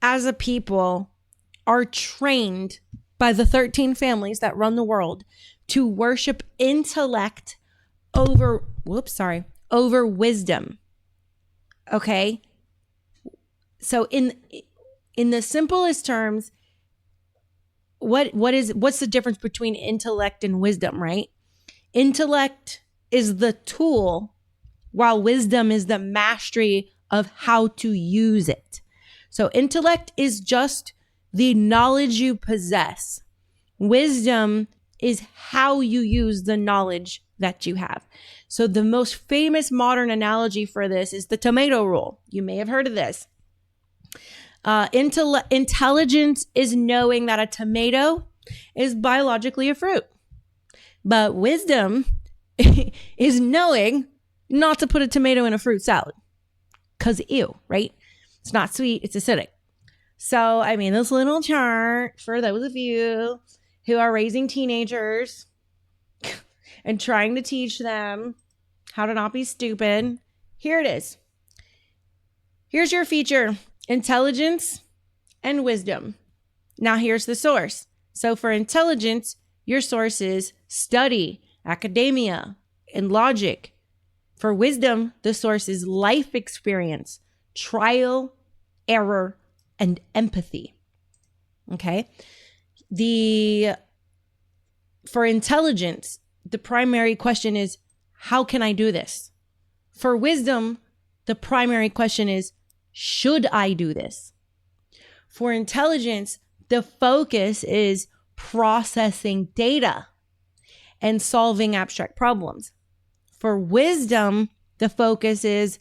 as a people are trained by the 13 families that run the world to worship intellect over wisdom. Okay? So in the simplest terms, what's the difference between intellect and wisdom, right? Intellect is the tool, while wisdom is the mastery of how to use it. So intellect is just the knowledge you possess. Wisdom is how you use the knowledge that you have. So the most famous modern analogy for this is the tomato rule. You may have heard of this. Intelligence is knowing that a tomato is biologically a fruit. But wisdom is knowing not to put a tomato in a fruit salad. Because ew, right? It's not sweet, it's acidic. So I made this little chart for those of you who are raising teenagers and trying to teach them how to not be stupid. Here it is. Here's your feature: intelligence and wisdom. Now here's the source. So for intelligence, your source is study, academia, and logic. For wisdom, the source is life experience, trial, error, and empathy. Okay? For intelligence, the primary question is, how can I do this? For wisdom, the primary question is, should I do this? For intelligence, the focus is processing data and solving abstract problems. For wisdom, the focus is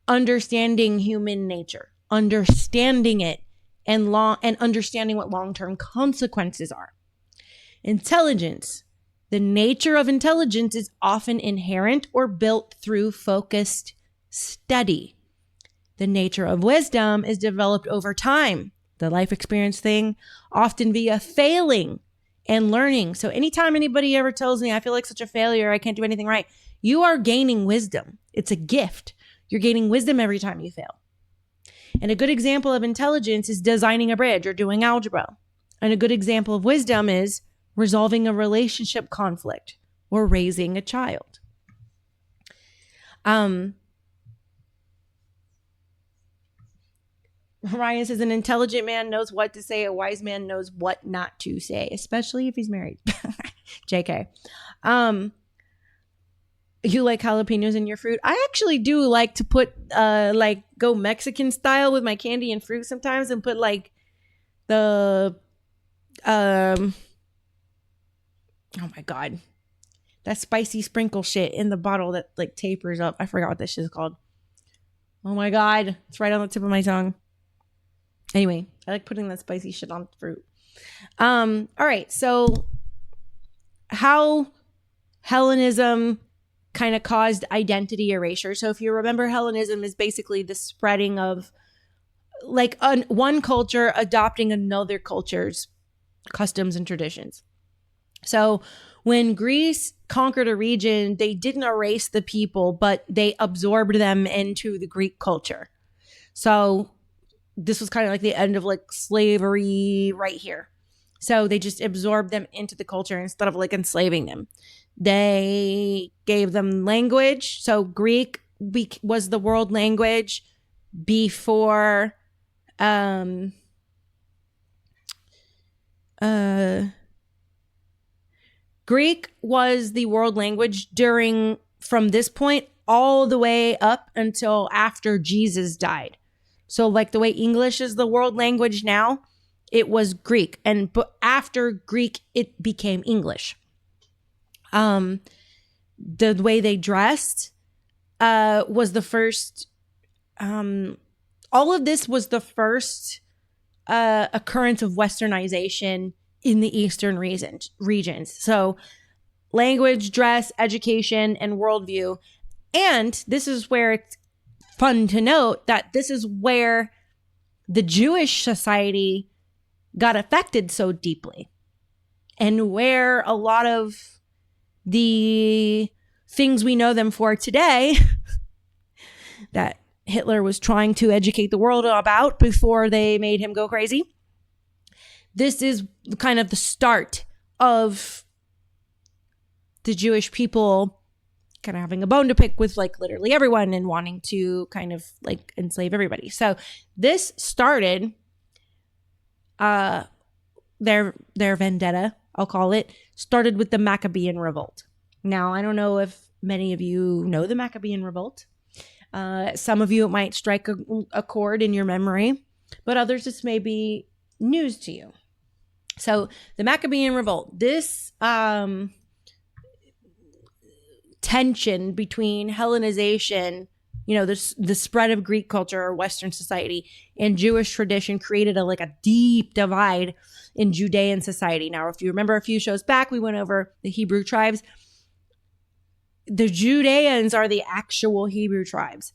understanding human nature, understanding it, and understanding what long-term consequences are. Intelligence. The nature of intelligence is often inherent or built through focused study. The nature of wisdom is developed over time, the life experience thing, often via failing and learning. So anytime anybody ever tells me I feel like such a failure, I can't do anything right, you are gaining wisdom. It's a gift. You're gaining wisdom every time you fail. And a good example of intelligence is designing a bridge or doing algebra. And a good example of wisdom is resolving a relationship conflict or raising a child. Ryan says, an intelligent man knows what to say. A wise man knows what not to say, especially if he's married. JK. You like jalapenos in your fruit? I actually do like to put, go Mexican style with my candy and fruit sometimes and put like oh my God, that spicy sprinkle shit in the bottle that like tapers up. I forgot what this shit is called. Oh my God, it's right on the tip of my tongue. Anyway, I like putting that spicy shit on fruit. All right, so how Hellenism kind of caused identity erasure. So if you remember, Hellenism is basically the spreading of like one culture adopting another culture's customs and traditions. So when Greece conquered a region, they didn't erase the people, but they absorbed them into the Greek culture. So this was kind of like the end of like slavery right here. So they just absorbed them into the culture instead of like enslaving them. They gave them language. So Greek was the world language before Greek was the world language from this point all the way up until after Jesus died. So like the way English is the world language now, it was Greek. But after Greek, it became English. The way they dressed was the first. All of this was the first occurrence of westernization in the Eastern regions. So language, dress, education, and worldview. And this is where it's fun to note that this is where the Jewish society got affected so deeply, and where a lot of the things we know them for today that Hitler was trying to educate the world about before they made him go crazy. This is kind of the start of the Jewish people kind of having a bone to pick with like literally everyone and wanting to kind of like enslave everybody. So this started their vendetta, I'll call it, started with the Maccabean revolt. Now, I don't know if many of you know the Maccabean revolt. Some of you, it might strike a chord in your memory, but others, this may be news to you. So the Maccabean revolt, this tension between Hellenization, the spread of Greek culture or Western society, and Jewish tradition created a deep divide in Judean society. Now, if you remember a few shows back, we went over the Hebrew tribes. The Judeans are the actual Hebrew tribes.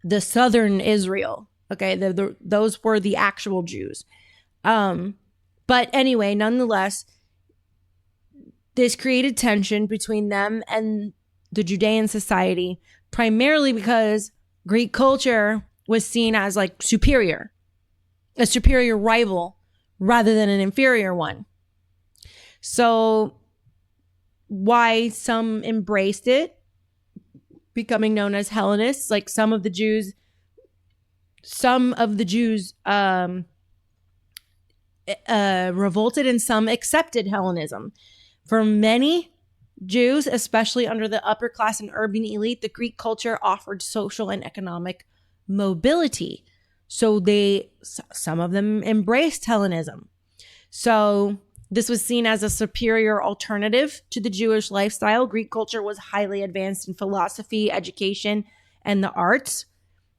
The southern Israel. Okay, those were the actual Jews. But anyway, nonetheless, this created tension between them and the Judean society, primarily because Greek culture was seen as like superior, a superior rival rather than an inferior one. So why some embraced it, becoming known as Hellenists, like some of the Jews revolted and some accepted Hellenism. For many Jews, especially under the upper class and urban elite, the Greek culture offered social and economic mobility. So some of them embraced Hellenism. So this was seen as a superior alternative to the Jewish lifestyle. Greek culture was highly advanced in philosophy, education, and the arts.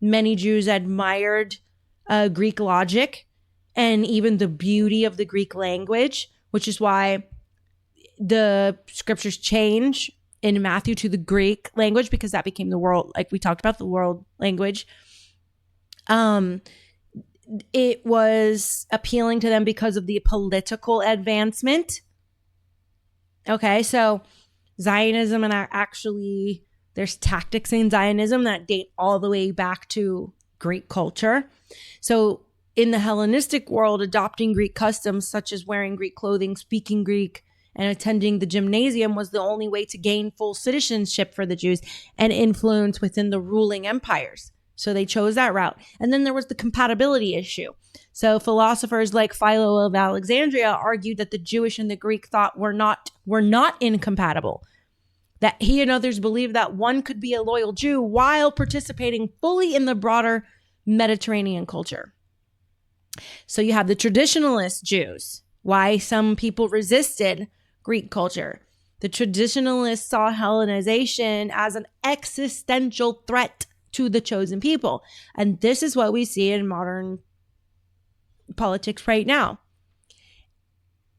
Many Jews admired Greek logic and even the beauty of the Greek language, which is why the scriptures change in Matthew to the Greek language, because that became the world, like we talked about, the world language. It was appealing to them because of the political advancement. Okay, so Zionism, and actually there's tactics in Zionism that date all the way back to Greek culture. So in the Hellenistic world, adopting Greek customs such as wearing Greek clothing, speaking Greek, and attending the gymnasium was the only way to gain full citizenship for the Jews and influence within the ruling empires. So they chose that route. And then there was the compatibility issue. So philosophers like Philo of Alexandria argued that the Jewish and the Greek thought were not incompatible. That he and others believed that one could be a loyal Jew while participating fully in the broader Mediterranean culture. So you have the traditionalist Jews. Why some people resisted Greek culture. The traditionalists saw Hellenization as an existential threat to the chosen people. And this is what we see in modern politics right now.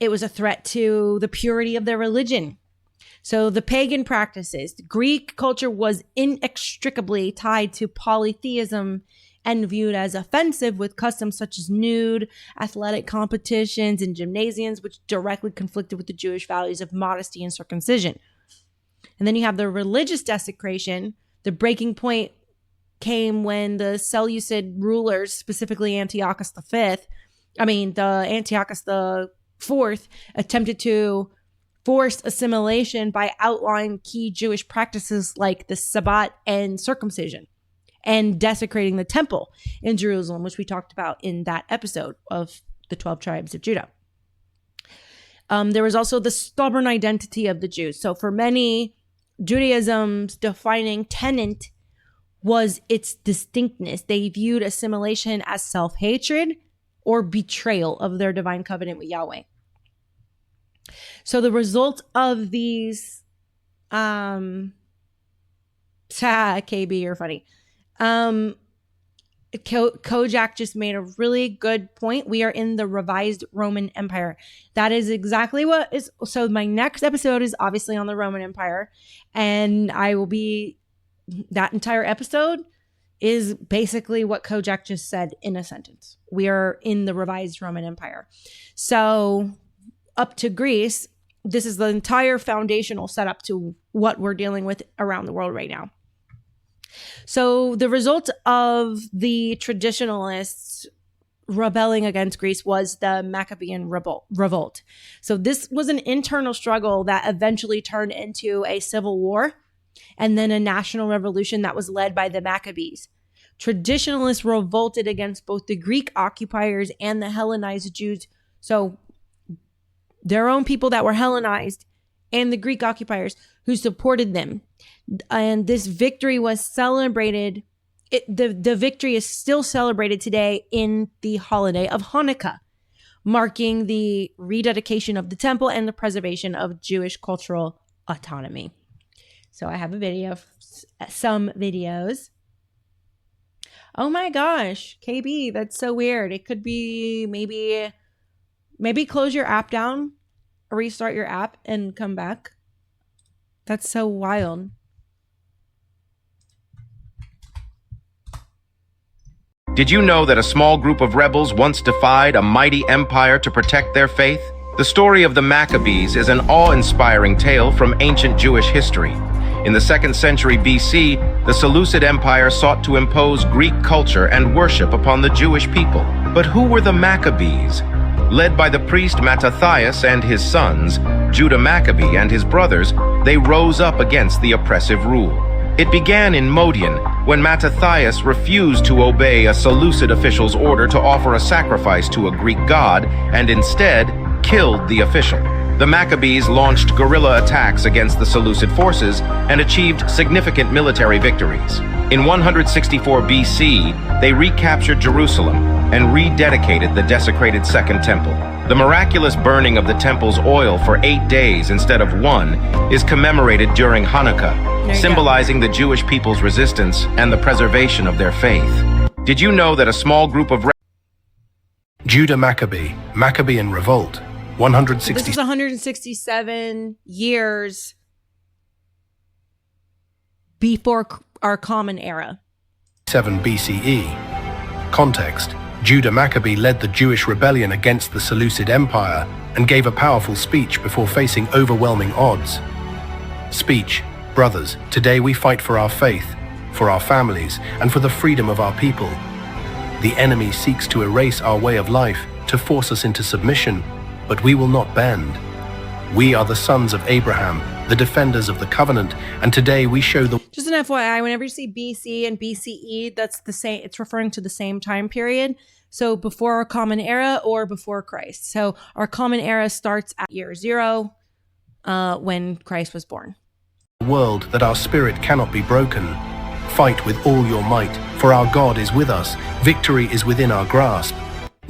It was a threat to the purity of their religion. So the pagan practices, Greek culture was inextricably tied to polytheism and viewed as offensive, with customs such as nude, athletic competitions, and gymnasiums, which directly conflicted with the Jewish values of modesty and circumcision. And then you have the religious desecration. The breaking point came when the Seleucid rulers, specifically Antiochus IV, attempted to force assimilation by outlining key Jewish practices like the Sabbat and circumcision, and desecrating the temple in Jerusalem, which we talked about in that episode of the 12 tribes of Judah. There was also the stubborn identity of the Jews. So for many, Judaism's defining tenet was its distinctness. They viewed assimilation as self-hatred or betrayal of their divine covenant with Yahweh. So the result of these, KB, you're funny. Kojak just made a really good point. We are in the revised Roman Empire. That is exactly what is. So my next episode is obviously on the Roman Empire, and that entire episode is basically what Kojak just said in a sentence. We are in the revised Roman Empire. So up to Greece, this is the entire foundational setup to what we're dealing with around the world right now. So the result of the traditionalists rebelling against Greece was the Maccabean revolt. So this was an internal struggle that eventually turned into a civil war and then a national revolution that was led by the Maccabees. Traditionalists revolted against both the Greek occupiers and the Hellenized Jews. So their own people that were Hellenized and the Greek occupiers who supported them. And this victory was celebrated. The victory is still celebrated today in the holiday of Hanukkah, marking the rededication of the temple and the preservation of Jewish cultural autonomy. So I have a video, some videos. Oh my gosh, KB, that's so weird. It could be maybe close your app down, restart your app and come back. That's so wild. Did you know that a small group of rebels once defied a mighty empire to protect their faith? The story of the Maccabees is an awe-inspiring tale from ancient Jewish history. In the 2nd century BC, the Seleucid Empire sought to impose Greek culture and worship upon the Jewish people. But who were the Maccabees? Led by the priest Mattathias and his sons, Judah Maccabee and his brothers, they rose up against the oppressive rule. It began in Modian, when Mattathias refused to obey a Seleucid official's order to offer a sacrifice to a Greek god, and instead killed the official. The Maccabees launched guerrilla attacks against the Seleucid forces and achieved significant military victories. In 164 BC, they recaptured Jerusalem and rededicated the desecrated Second Temple. The miraculous burning of the temple's oil for 8 days instead of 1 is commemorated during Hanukkah, symbolizing the Jewish people's resistance and the preservation of their faith. Did you know that a small group of Judah Maccabee, Maccabean Revolt, 160. This is 167 years before our Common Era. 7 BCE. Context: Judah Maccabee led the Jewish rebellion against the Seleucid Empire and gave a powerful speech before facing overwhelming odds. Speech: Brothers, today we fight for our faith, for our families, and for the freedom of our people. The enemy seeks to erase our way of life, to force us into submission, but we will not bend. We are the sons of Abraham, the defenders of the covenant, and today we show the... Just an FYI, whenever you see BC and BCE, that's the same, it's referring to the same time period. So before our Common Era or before Christ. So our Common Era starts at year 0, when Christ was born. ...world that our spirit cannot be broken. Fight with all your might, for our God is with us. Victory is within our grasp.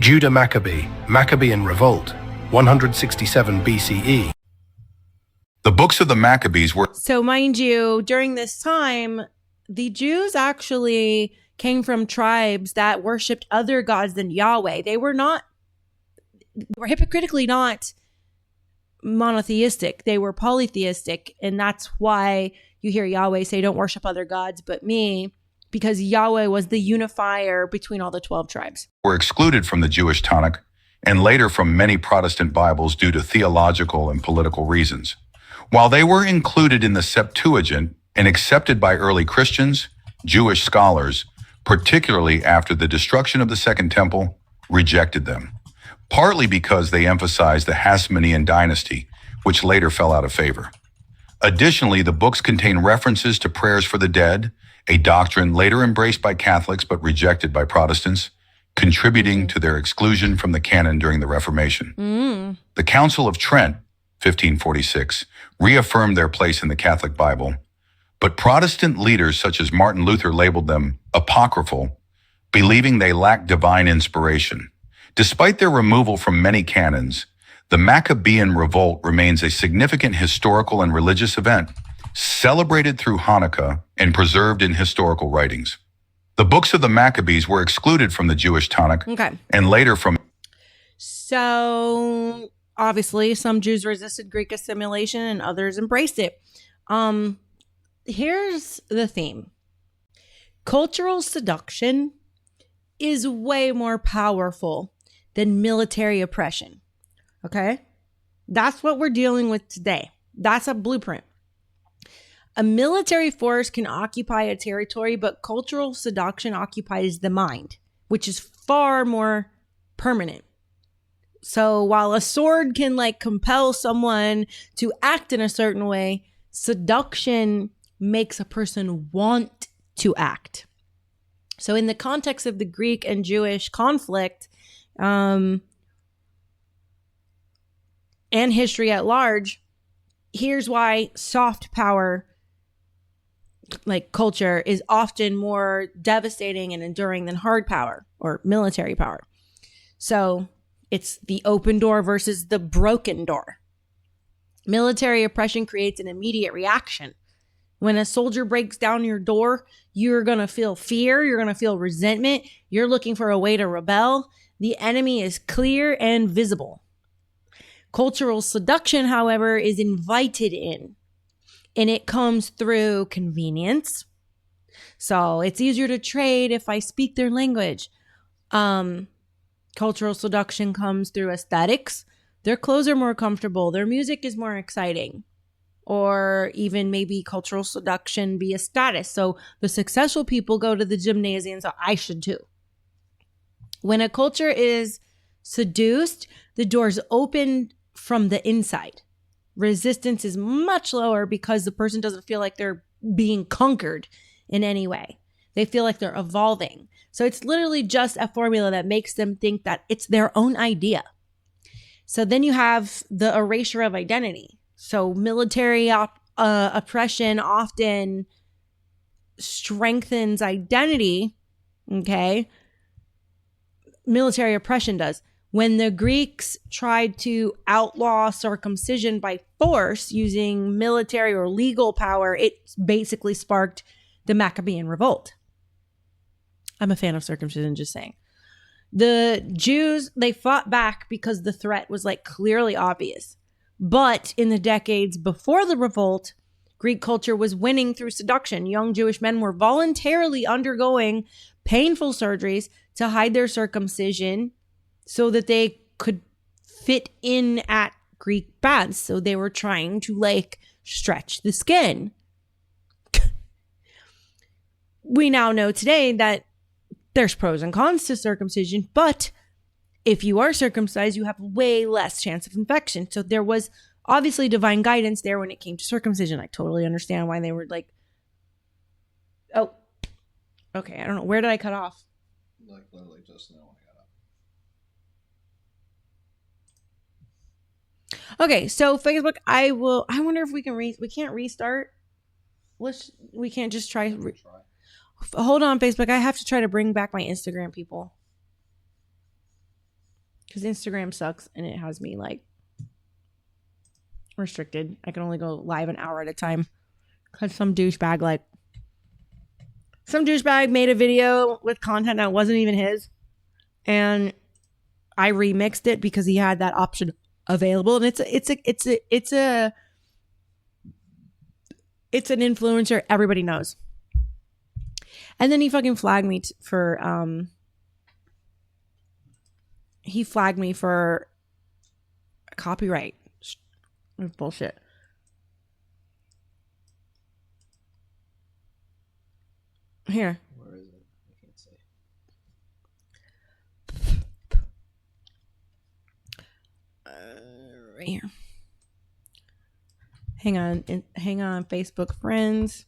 Judah Maccabee, Maccabean Revolt, 167 BCE. The books of the Maccabees were... So mind you, during this time, the Jews actually came from tribes that worshipped other gods than Yahweh. They were hypocritically not monotheistic. They were polytheistic. And that's why you hear Yahweh say, don't worship other gods but me, because Yahweh was the unifier between all the 12 tribes. Were excluded from the Jewish Tanakh and later from many Protestant Bibles due to theological and political reasons. While they were included in the Septuagint and accepted by early Christians, Jewish scholars, particularly after the destruction of the Second Temple, rejected them, partly because they emphasized the Hasmonean dynasty, which later fell out of favor. Additionally, the books contain references to prayers for the dead, a doctrine later embraced by Catholics but rejected by Protestants, contributing to their exclusion from the canon during the Reformation. The Council of Trent, 1546, reaffirmed their place in the Catholic Bible, but Protestant leaders such as Martin Luther labeled them apocryphal, believing they lacked divine inspiration. Despite their removal from many canons, the Maccabean Revolt remains a significant historical and religious event, celebrated through Hanukkah and preserved in historical writings. The books of the Maccabees were excluded from the Jewish Tanakh and later from... So, obviously, some Jews resisted Greek assimilation and others embraced it. Here's the theme. Cultural seduction is way more powerful than military oppression. Okay? That's what we're dealing with today. That's a blueprint. A military force can occupy a territory, but cultural seduction occupies the mind, which is far more permanent. So while a sword can compel someone to act in a certain way, seduction makes a person want to act. So in the context of the Greek and Jewish conflict, and history at large, here's why soft power culture is often more devastating and enduring than hard power or military power. So it's the open door versus the broken door. Military oppression creates an immediate reaction. When a soldier breaks down your door, you're going to feel fear. You're going to feel resentment. You're looking for a way to rebel. The enemy is clear and visible. Cultural seduction, however, is invited in. And it comes through convenience. So it's easier to trade if I speak their language. Cultural seduction comes through aesthetics. Their clothes are more comfortable. Their music is more exciting. Or even maybe cultural seduction via status. So the successful people go to the gymnasium, so I should too. When a culture is seduced, the doors open from the inside. Resistance is much lower because the person doesn't feel like they're being conquered in any way. They feel like they're evolving. So it's literally just a formula that makes them think that it's their own idea. So then you have the erasure of identity. So military oppression often strengthens identity, okay? Military oppression does. When the Greeks tried to outlaw circumcision by force using military or legal power, it basically sparked the Maccabean revolt. I'm a fan of circumcision, just saying. The Jews, they fought back because the threat was like clearly obvious. But in the decades before the revolt, Greek culture was winning through seduction. Young Jewish men were voluntarily undergoing painful surgeries to hide their circumcision so that they could fit in at Greek baths. So they were trying to like stretch the skin. We now know today that there's pros and cons to circumcision, but if you are circumcised, you have way less chance of infection. So there was obviously divine guidance there when it came to circumcision. I totally understand why they were like, oh, okay. I don't know. Where did I cut off? Like literally just now I got up. Okay. So Facebook, I wonder if we can we can't restart. We can't just try. Hold on, Facebook. I have to try to bring back my Instagram people. Because Instagram sucks and it has me like restricted. I can only go live an hour at a time. Because some douchebag made a video with content that wasn't even his. And I remixed it because he had that option available. And it's an influencer everybody knows. And then he fucking flagged me for copyright bullshit. Here. Where is it? I can't say. Right here. Hang on, Facebook friends.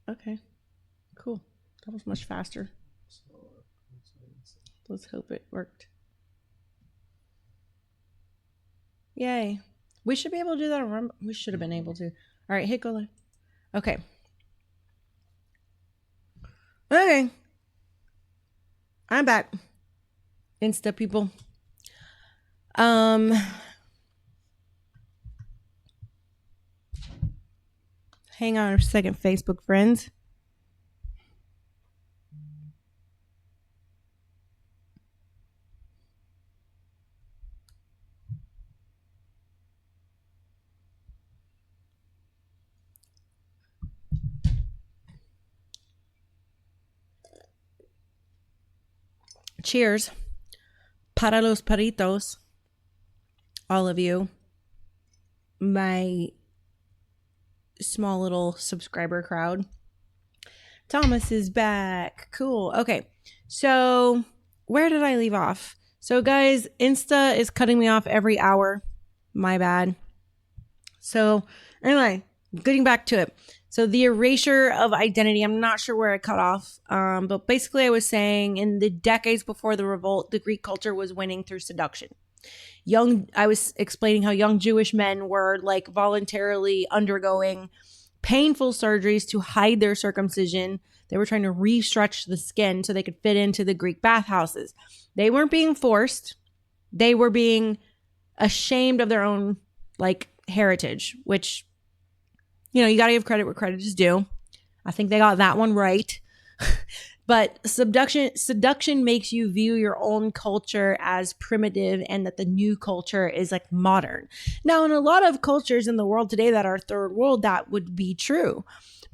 Okay, cool. That was much faster. Let's hope it worked. Yay. We should be able to do that on Rumble. We should have been able to. All right, hit go live. Okay. Okay. I'm back. Insta people. Hang on a second, Facebook friends. Cheers. Para los perritos. All of you. My small little subscriber crowd. Thomas is back. Cool. Okay. So where did I leave off? So guys, Insta is cutting me off every hour. My bad. So anyway, getting back to it. So the erasure of identity, I'm not sure where I cut off. But basically I was saying in the decades before the revolt, the Greek culture was winning through seduction. I was explaining how young Jewish men were like voluntarily undergoing painful surgeries to hide their circumcision. They were trying to re-stretch the skin so they could fit into the Greek bathhouses. They weren't being forced. They were being ashamed of their own like heritage, which, you got to give credit where credit is due. I think they got that one right. But seduction makes you view your own culture as primitive and that the new culture is like modern. Now, in a lot of cultures in the world today that are third world, that would be true.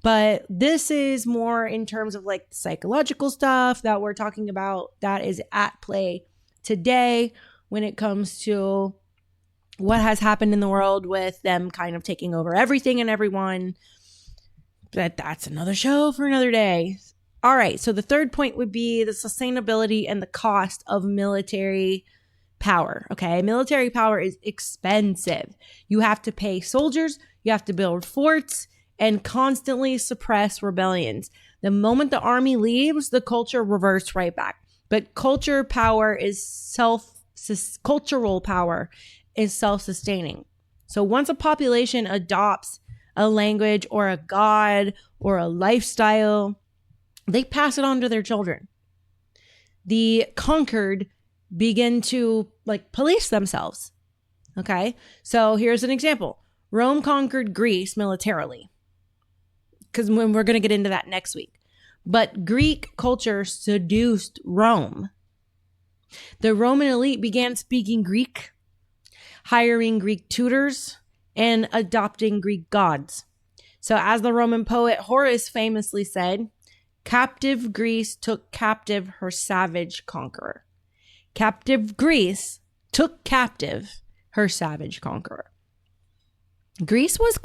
But this is more in terms of like psychological stuff that we're talking about that is at play today when it comes to what has happened in the world with them kind of taking over everything and everyone. But that's another show for another day. All right, so the third point would be the sustainability and the cost of military power. Okay, military power is expensive. You have to pay soldiers, you have to build forts, and constantly suppress rebellions. The moment the army leaves, the culture reverts right back. But cultural power is self-sustaining. So once a population adopts a language or a god or a lifestyle, they pass it on to their children. The conquered begin to like police themselves. Okay. So here's an example. Rome conquered Greece militarily, because we're going to get into that next week. But Greek culture seduced Rome. The Roman elite began speaking Greek, hiring Greek tutors, and adopting Greek gods. So as the Roman poet Horace famously said, captive Greece took captive her savage conqueror. Captive Greece took captive her savage conqueror. Greece was a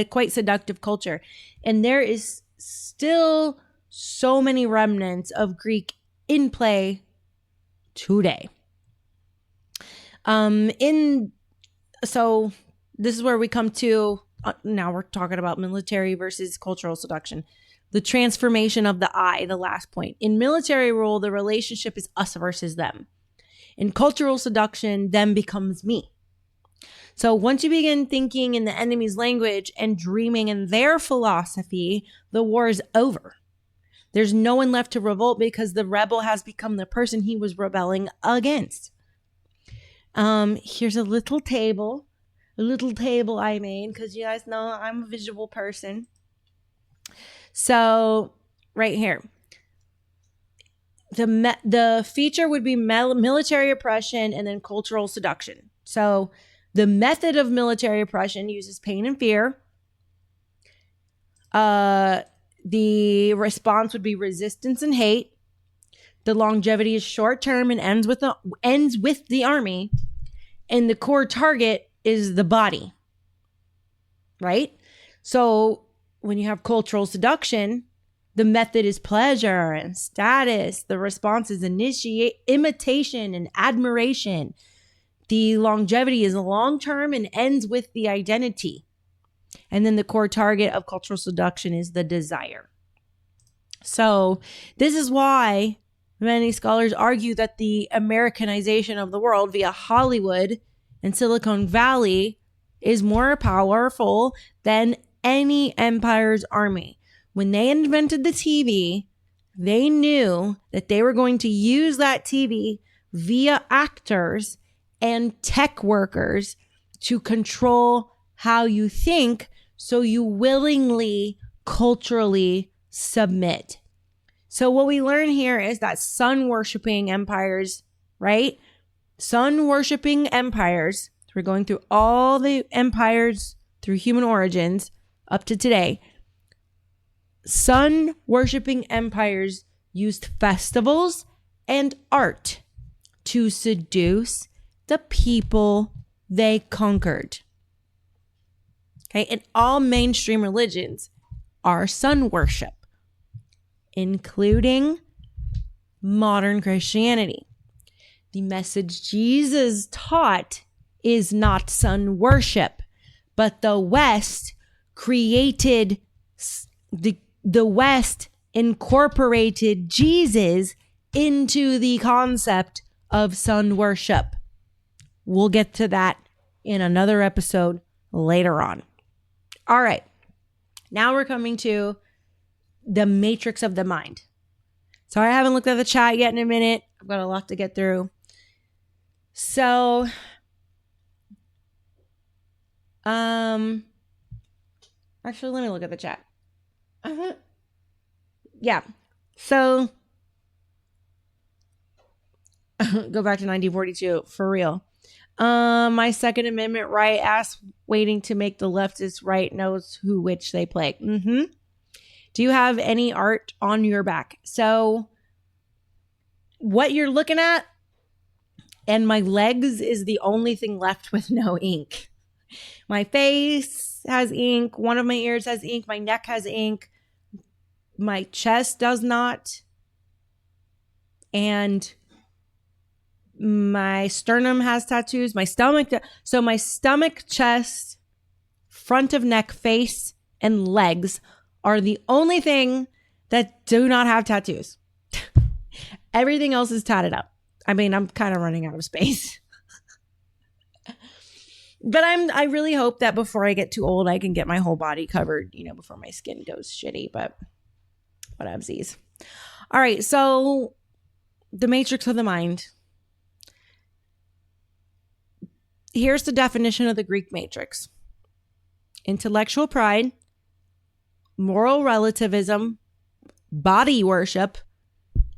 quite seductive culture, and there is still so many remnants of Greek in play today. So this is where we come to, now we're talking about military versus cultural seduction. The transformation of the I, the last point. In military rule, the relationship is us versus them. In cultural seduction, them becomes me. So once you begin thinking in the enemy's language and dreaming in their philosophy, the war is over. There's no one left to revolt because the rebel has become the person he was rebelling against. Here's a little table I made because you guys know I'm a visual person. So right here, the feature would be military oppression and then cultural seduction. So the method of military oppression uses pain and fear. The response would be resistance and hate. The longevity is short term and ends with the army. And the core target is the body. Right? So when you have cultural seduction, the method is pleasure and status. The response is imitation and admiration. The longevity is long-term and ends with the identity. And then the core target of cultural seduction is the desire. So this is why many scholars argue that the Americanization of the world via Hollywood and Silicon Valley is more powerful than any empire's army. When they invented the TV, they knew that they were going to use that TV via actors and tech workers to control how you think, so you willingly, culturally submit. So what we learn here is that sun-worshipping empires, right? Sun-worshipping empires, so we're going through all the empires through human origins up to today. Sun-worshipping empires used festivals and art to seduce the people they conquered. Okay, and all mainstream religions are sun worship, including modern Christianity. The message Jesus taught is not sun worship, but the West created, the West incorporated Jesus into the concept of sun worship. We'll get to that in another episode later on. All right. Now we're coming to the matrix of the mind. Sorry, I haven't looked at the chat yet in a minute. I've got a lot to get through. So Actually, let me look at the chat. Yeah. So go back to 1942 for real. My Second Amendment right ass waiting to make the leftist right knows who which they play. Do you have any art on your back? So what you're looking at and my legs is the only thing left with no ink. My face has ink. One of my ears has ink. My neck has ink. My chest does not. And my sternum has tattoos. My stomach. So my stomach, chest, front of neck, face, and legs are the only thing that do not have tattoos. Everything else is tatted up. I mean, I'm kind of running out of space. But I really hope that before I get too old, I can get my whole body covered, before my skin goes shitty. But whatevsies. All right, so the matrix of the mind. Here's the definition of the Greek matrix. Intellectual pride, moral relativism, body worship,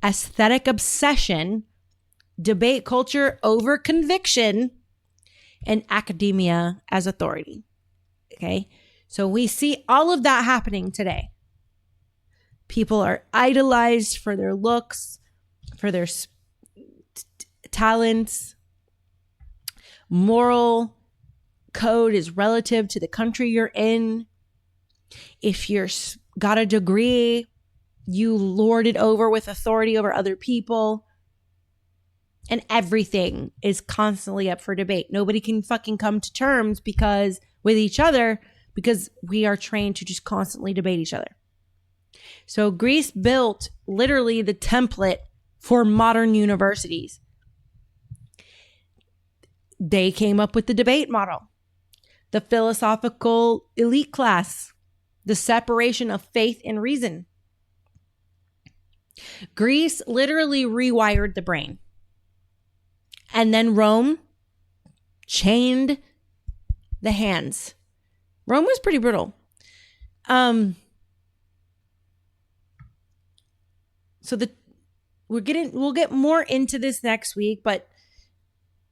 aesthetic obsession, debate culture over conviction, and academia as authority. Okay? So we see all of that happening today. People are idolized for their looks, for their talents. Moral code is relative to the country you're in. If you're got a degree, you lord it over with authority over other people. And everything is constantly up for debate. Nobody can fucking come to terms with each other because we are trained to just constantly debate each other. So Greece built literally the template for modern universities. They came up with the debate model, the philosophical elite class, the separation of faith and reason. Greece literally rewired the brain. And then Rome chained the hands. Rome was pretty brutal. So we'll get more into this next week, but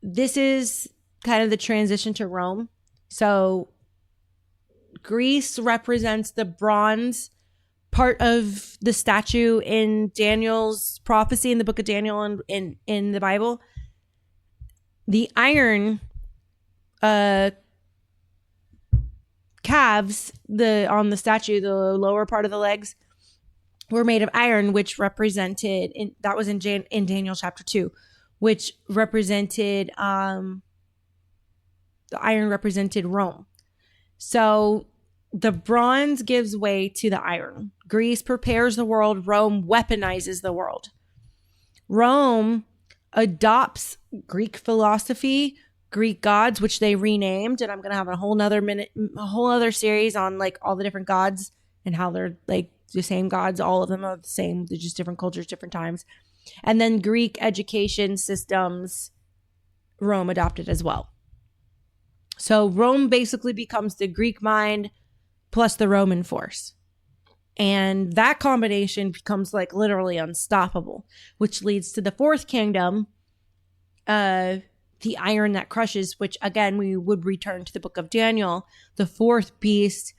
this is kind of the transition to Rome. So Greece represents the bronze part of the statue in Daniel's prophecy in the book of Daniel and in the Bible. The iron calves on the statue, the lower part of the legs, were made of iron, which represented, that was in Daniel chapter 2, which represented, the iron represented Rome. So the bronze gives way to the iron. Greece prepares the world. Rome weaponizes the world. Rome adopts Greek philosophy, Greek gods, which they renamed. And I'm going to have a whole other series on like all the different gods and how they're like the same gods. All of them are the same. They're just different cultures, different times. And then Greek education systems, Rome adopted as well. So Rome basically becomes the Greek mind plus the Roman force. And that combination becomes like literally unstoppable, which leads to the fourth kingdom, the iron that crushes, which again, we would return to the book of Daniel, the fourth beast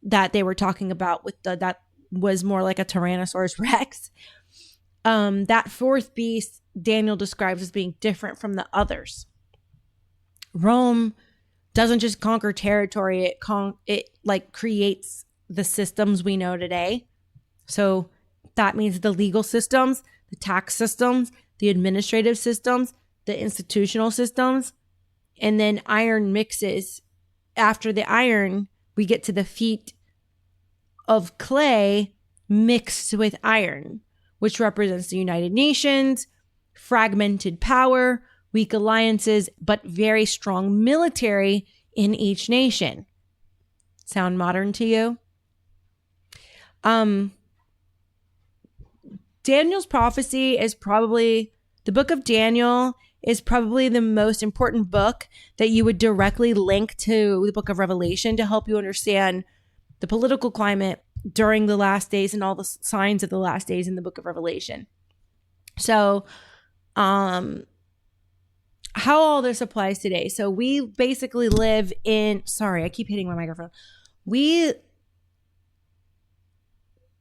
that they were talking about that was more like a Tyrannosaurus Rex. That fourth beast, Daniel describes as being different from the others. Rome doesn't just conquer territory, it like creates the systems we know today. So that means the legal systems, the tax systems, the administrative systems, the institutional systems, and then iron mixes. After the iron, we get to the feet of clay mixed with iron, which represents the United Nations, fragmented power, weak alliances, but very strong military in each nation. Sound modern to you? Daniel's prophecy is probably, the book of Daniel is probably the most important book that you would directly link to the book of Revelation to help you understand the political climate during the last days and all the signs of the last days in the book of Revelation. So, how all this applies today. So we basically live in, sorry, I keep hitting my microphone. We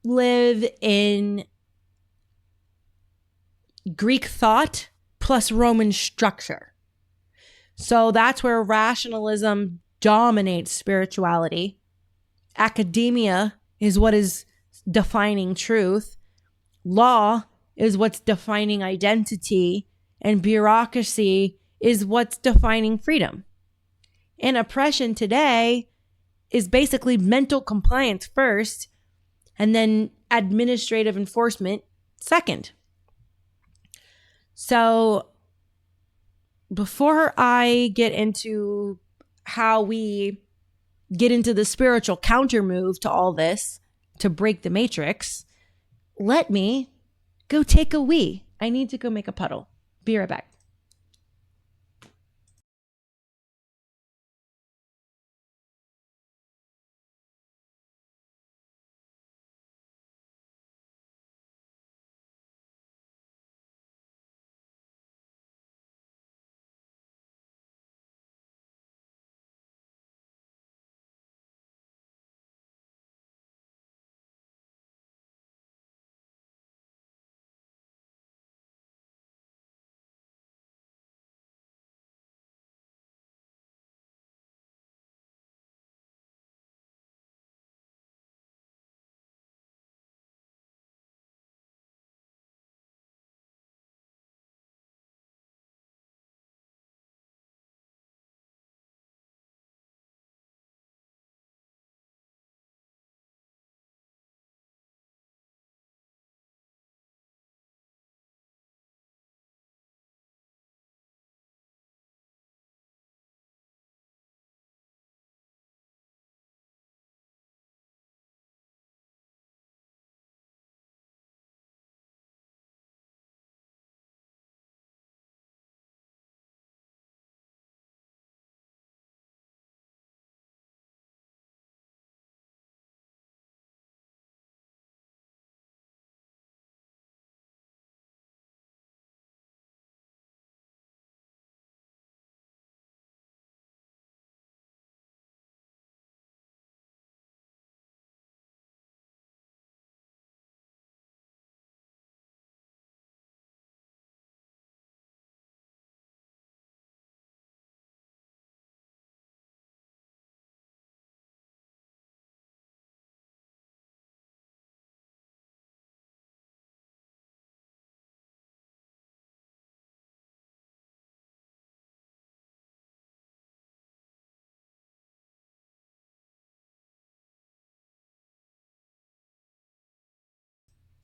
live in Greek thought plus Roman structure. So that's where rationalism dominates spirituality. Academia is what is defining truth. Law is what's defining identity. And bureaucracy is what's defining freedom. And oppression today is basically mental compliance first, and then administrative enforcement second. So before I get into how we get into the spiritual counter move to all this to break the matrix, let me go take a wee. I need to go make a puddle. Be right back.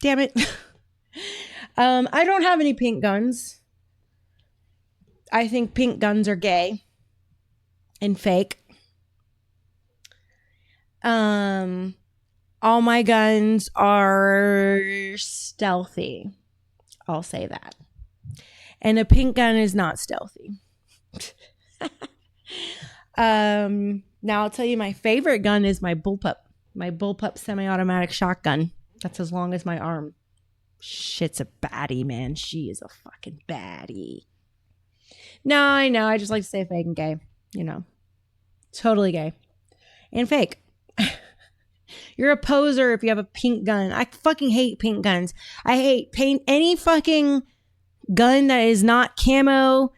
Damn it. I don't have any pink guns. I think pink guns are gay and fake. All my guns are stealthy. I'll say that. And a pink gun is not stealthy. Now I'll tell you my favorite gun is my bullpup. My bullpup semi-automatic shotgun. That's as long as my arm. Shit's a baddie, man. She is a fucking baddie. No, I know. I just like to say fake and gay. You know. Totally gay. And fake. You're a poser if you have a pink gun. I fucking hate pink guns. I hate paint any fucking gun that is not camo,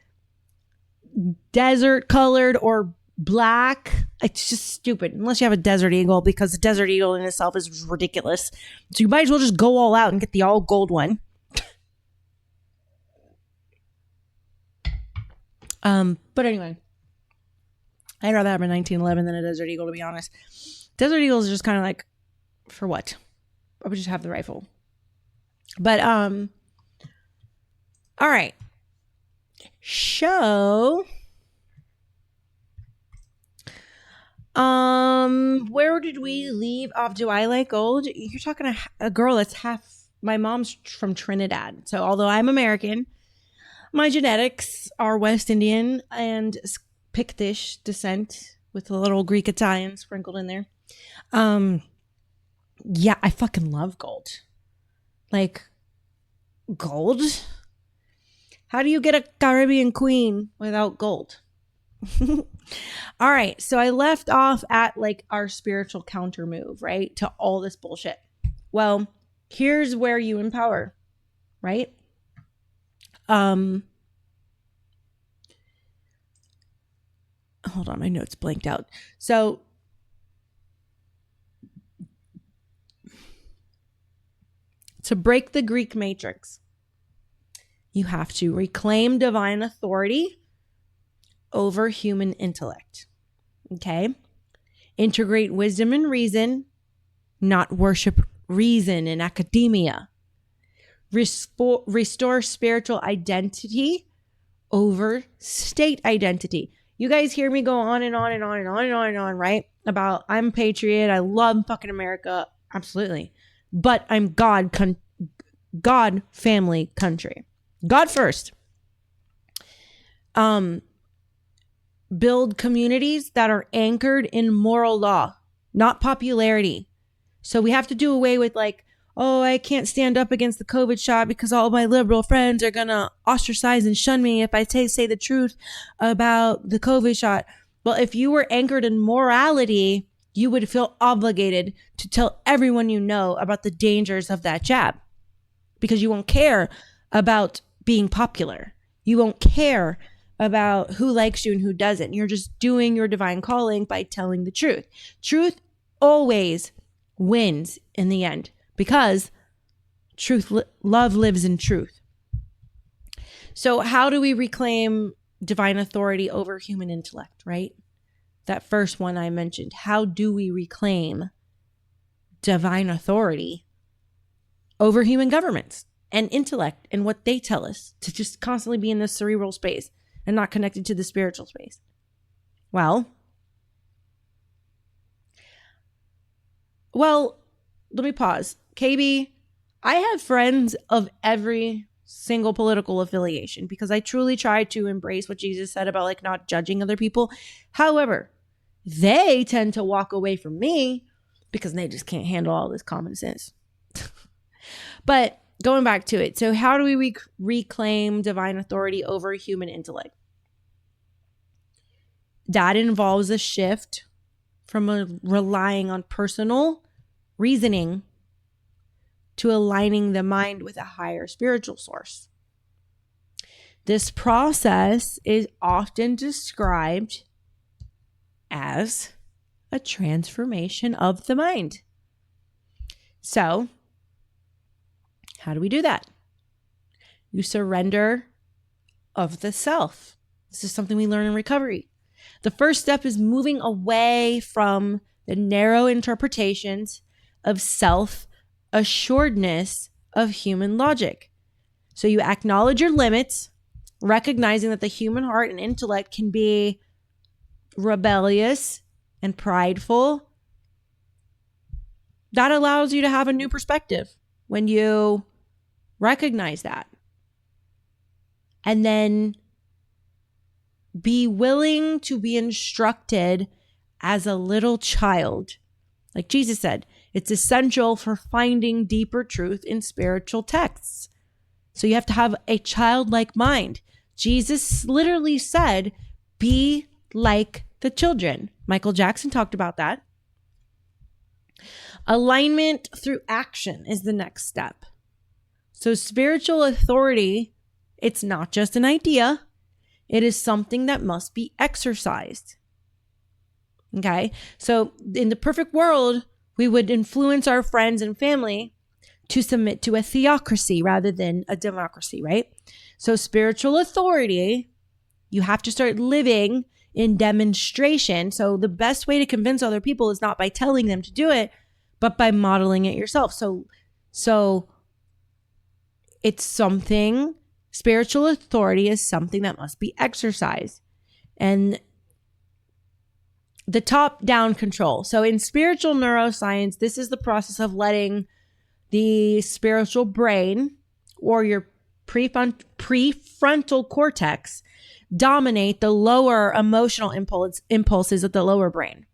desert colored, or black. It's just stupid. Unless you have a Desert Eagle, because the Desert Eagle in itself is ridiculous. So you might as well just go all out and get the all gold one. But anyway, I'd rather have a 1911 than a Desert Eagle, to be honest. Desert Eagles are just kind of like, for what? I would just have the rifle. But all right. Where did we leave off? Do I like gold? You're talking a girl that's half, my mom's from Trinidad. So although I'm American, My genetics are West Indian and Pictish descent with a little Greek Italian sprinkled in there. Yeah, I fucking love gold. Like, gold? How do you get a Caribbean queen without gold? All right, so I left off at like our spiritual counter move, right? To all this bullshit. Well, here's where you empower, right? Hold on, my notes blanked out. So to break the Greek matrix, you have to reclaim divine authority over human intellect. Okay? Integrate wisdom and reason, not worship reason in academia. Restore spiritual identity over state identity. You guys hear me go on and on and on and on and on and on, right? About I'm a patriot. I love fucking America. Absolutely. But I'm God, family, country. God first. Build communities that are anchored in moral law, not popularity. So we have to do away with like, oh, I can't stand up against the COVID shot because all my liberal friends are going to ostracize and shun me if I say the truth about the COVID shot. Well, if you were anchored in morality, you would feel obligated to tell everyone you know about the dangers of that jab because you won't care about being popular. You won't care about who likes you and who doesn't. You're just doing your divine calling by telling the truth. Truth always wins in the end because love lives in truth. So how do we reclaim divine authority over human intellect, right? That first one I mentioned. How do we reclaim divine authority over human governments and intellect and what they tell us to just constantly be in this cerebral space and not connected to the spiritual space? Well, let me pause. KB, I have friends of every single political affiliation because I truly try to embrace what Jesus said about like not judging other people. However, they tend to walk away from me because they just can't handle all this common sense. But going back to it. So how do we reclaim divine authority over human intellect? That involves a shift from relying on personal reasoning to aligning the mind with a higher spiritual source. This process is often described as a transformation of the mind. So, how do we do that? You surrender of the self. This is something we learn in recovery. The first step is moving away from the narrow interpretations of self-assuredness of human logic. So you acknowledge your limits, recognizing that the human heart and intellect can be rebellious and prideful. That allows you to have a new perspective when you recognize that. And then be willing to be instructed as a little child. Like Jesus said, it's essential for finding deeper truth in spiritual texts. So you have to have a childlike mind. Jesus literally said, be like the children. Michael Jackson talked about that. Alignment through action is the next step. So spiritual authority, it's not just an idea. It is something that must be exercised. Okay? So in the perfect world, we would influence our friends and family to submit to a theocracy rather than a democracy, right? So spiritual authority, you have to start living in demonstration. So the best way to convince other people is not by telling them to do it, but by modeling it yourself. So it's something, spiritual authority is something that must be exercised. And the top-down control. So in spiritual neuroscience, this is the process of letting the spiritual brain or your prefrontal cortex dominate the lower emotional impulses of the lower brain.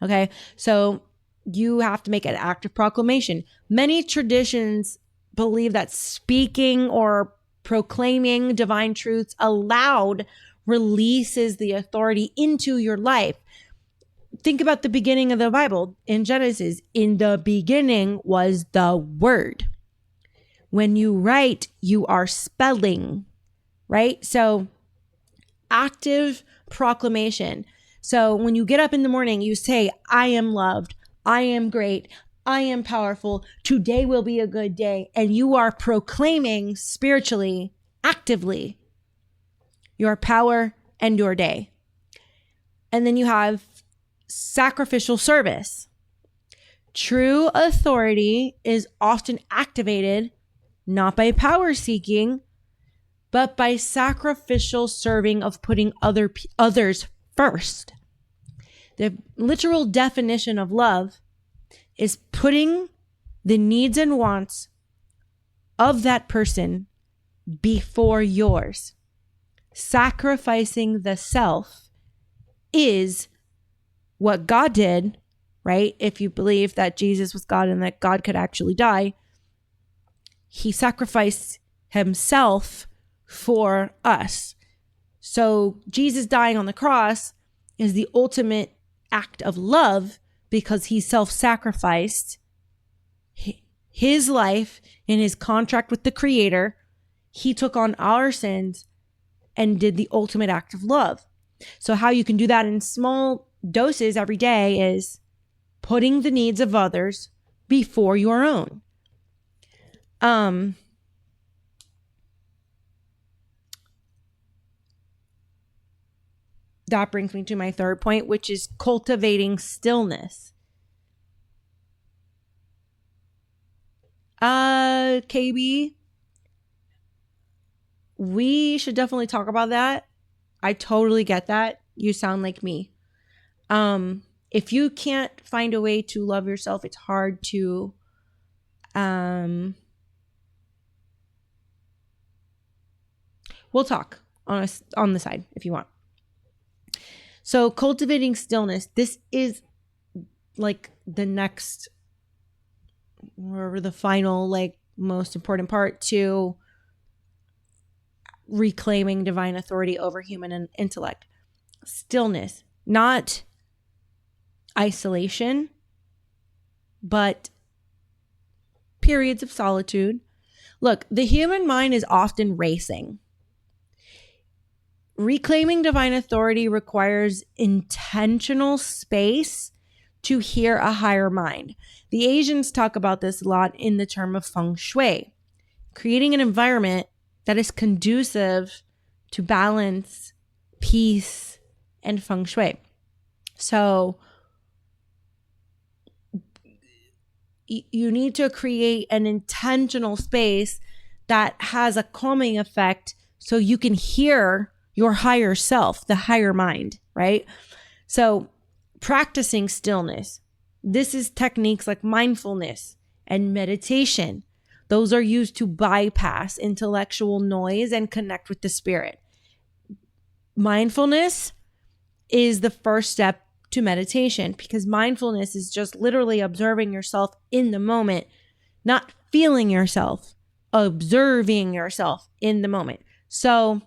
Okay, so you have to make an active proclamation. Many traditions believe that speaking or proclaiming divine truths aloud releases the authority into your life. Think about the beginning of the Bible in Genesis. In the beginning was the Word. When you write, you are spelling, right? So active proclamation. So when you get up in the morning, you say, I am loved. I am great. I am powerful. Today will be a good day. And you are proclaiming spiritually, actively, your power and your day. And then you have sacrificial service. True authority is often activated not by power seeking, but by sacrificial serving of putting others first. The literal definition of love is putting the needs and wants of that person before yours. Sacrificing the self is what God did, right? If you believe that Jesus was God and that God could actually die, he sacrificed himself for us. So Jesus dying on the cross is the ultimate act of love because he self-sacrificed his life in his contract with the Creator. He took on our sins and did the ultimate act of love. So how you can do that in small doses every day is putting the needs of others before your own. That brings me to my third point, which is cultivating stillness. KB, we should definitely talk about that. I totally get that. You sound like me. If you can't find a way to love yourself, it's hard to we'll talk on the side if you want. So cultivating stillness, this is like the next or the final, like most important part to reclaiming divine authority over human intellect. Stillness, not isolation, but periods of solitude. Look, the human mind is often racing. Reclaiming divine authority requires intentional space to hear a higher mind. The Asians talk about this a lot in the term of feng shui, creating an environment that is conducive to balance, peace, and feng shui. So you need to create an intentional space that has a calming effect so you can hear your higher self, the higher mind, right? So practicing stillness. This is techniques like mindfulness and meditation. Those are used to bypass intellectual noise and connect with the spirit. Mindfulness is the first step to meditation because mindfulness is just literally observing yourself in the moment, not feeling yourself, observing yourself in the moment. So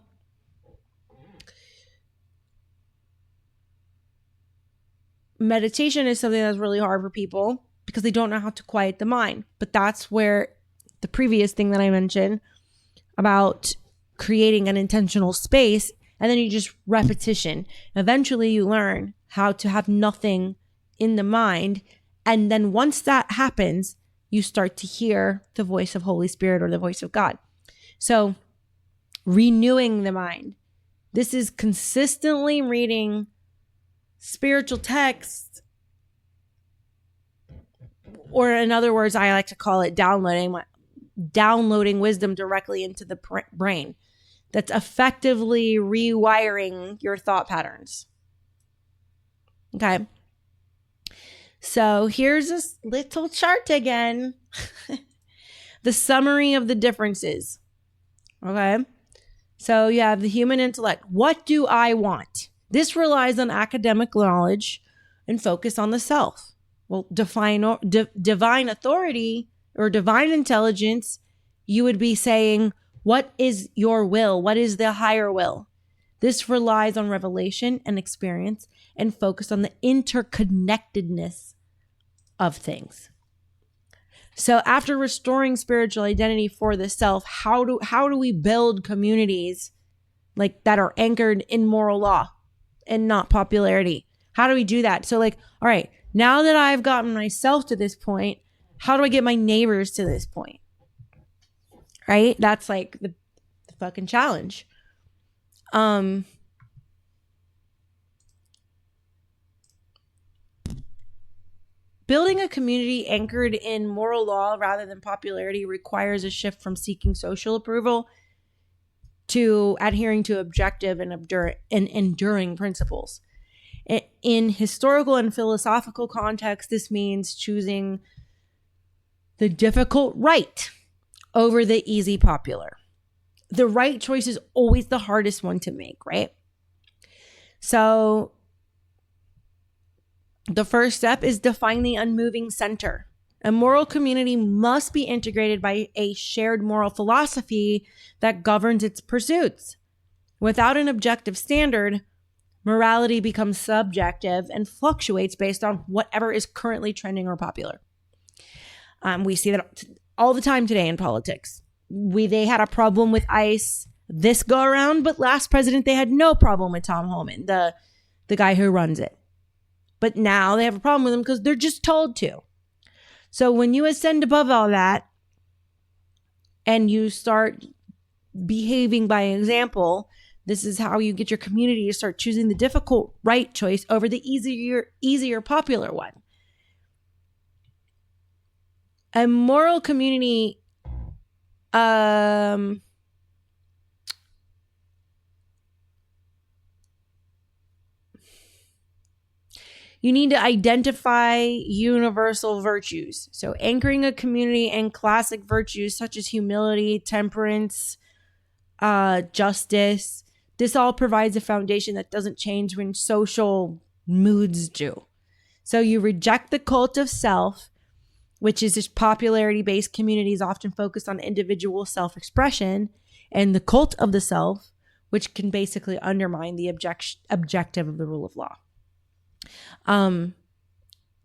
meditation is something that's really hard for people because they don't know how to quiet the mind. But that's where the previous thing that I mentioned about creating an intentional space, and then you just repetition. Eventually you learn how to have nothing in the mind. And then once that happens, you start to hear the voice of Holy Spirit or the voice of God. So renewing the mind. This is consistently reading spiritual text, or in other words, I like to call it downloading wisdom directly into the brain. That's effectively rewiring your thought patterns. Okay. So here's this little chart again. The summary of the differences. Okay. So you have the human intellect. What do I want? This relies on academic knowledge and focus on the self. Well, divine authority or divine intelligence, you would be saying, what is your will? What is the higher will? This relies on revelation and experience and focus on the interconnectedness of things. So after restoring spiritual identity for the self, how do we build communities like that are anchored in moral law and not popularity? How do we do that? So like, all right, now that I've gotten myself to this point, how do I get my neighbors to this point? Right? That's like the fucking challenge. Building a community anchored in moral law rather than popularity requires a shift from seeking social approval to adhering to objective and enduring principles. In historical and philosophical context, this means choosing the difficult right over the easy popular. The right choice is always the hardest one to make, right? So the first step is define the unmoving center. A moral community must be integrated by a shared moral philosophy that governs its pursuits. Without an objective standard, morality becomes subjective and fluctuates based on whatever is currently trending or popular. We see that all the time today in politics. They had a problem with ICE this go around, but last president they had no problem with Tom Homan, the guy who runs it. But now they have a problem with him because they're just told to. So when you ascend above all that and you start behaving by example, this is how you get your community to start choosing the difficult right choice over the easier popular one. A moral community you need to identify universal virtues. So anchoring a community in classic virtues such as humility, temperance, justice. This all provides a foundation that doesn't change when social moods do. So you reject the cult of self, which is just popularity-based communities often focus on individual self-expression, and the cult of the self, which can basically undermine the objective of the rule of law.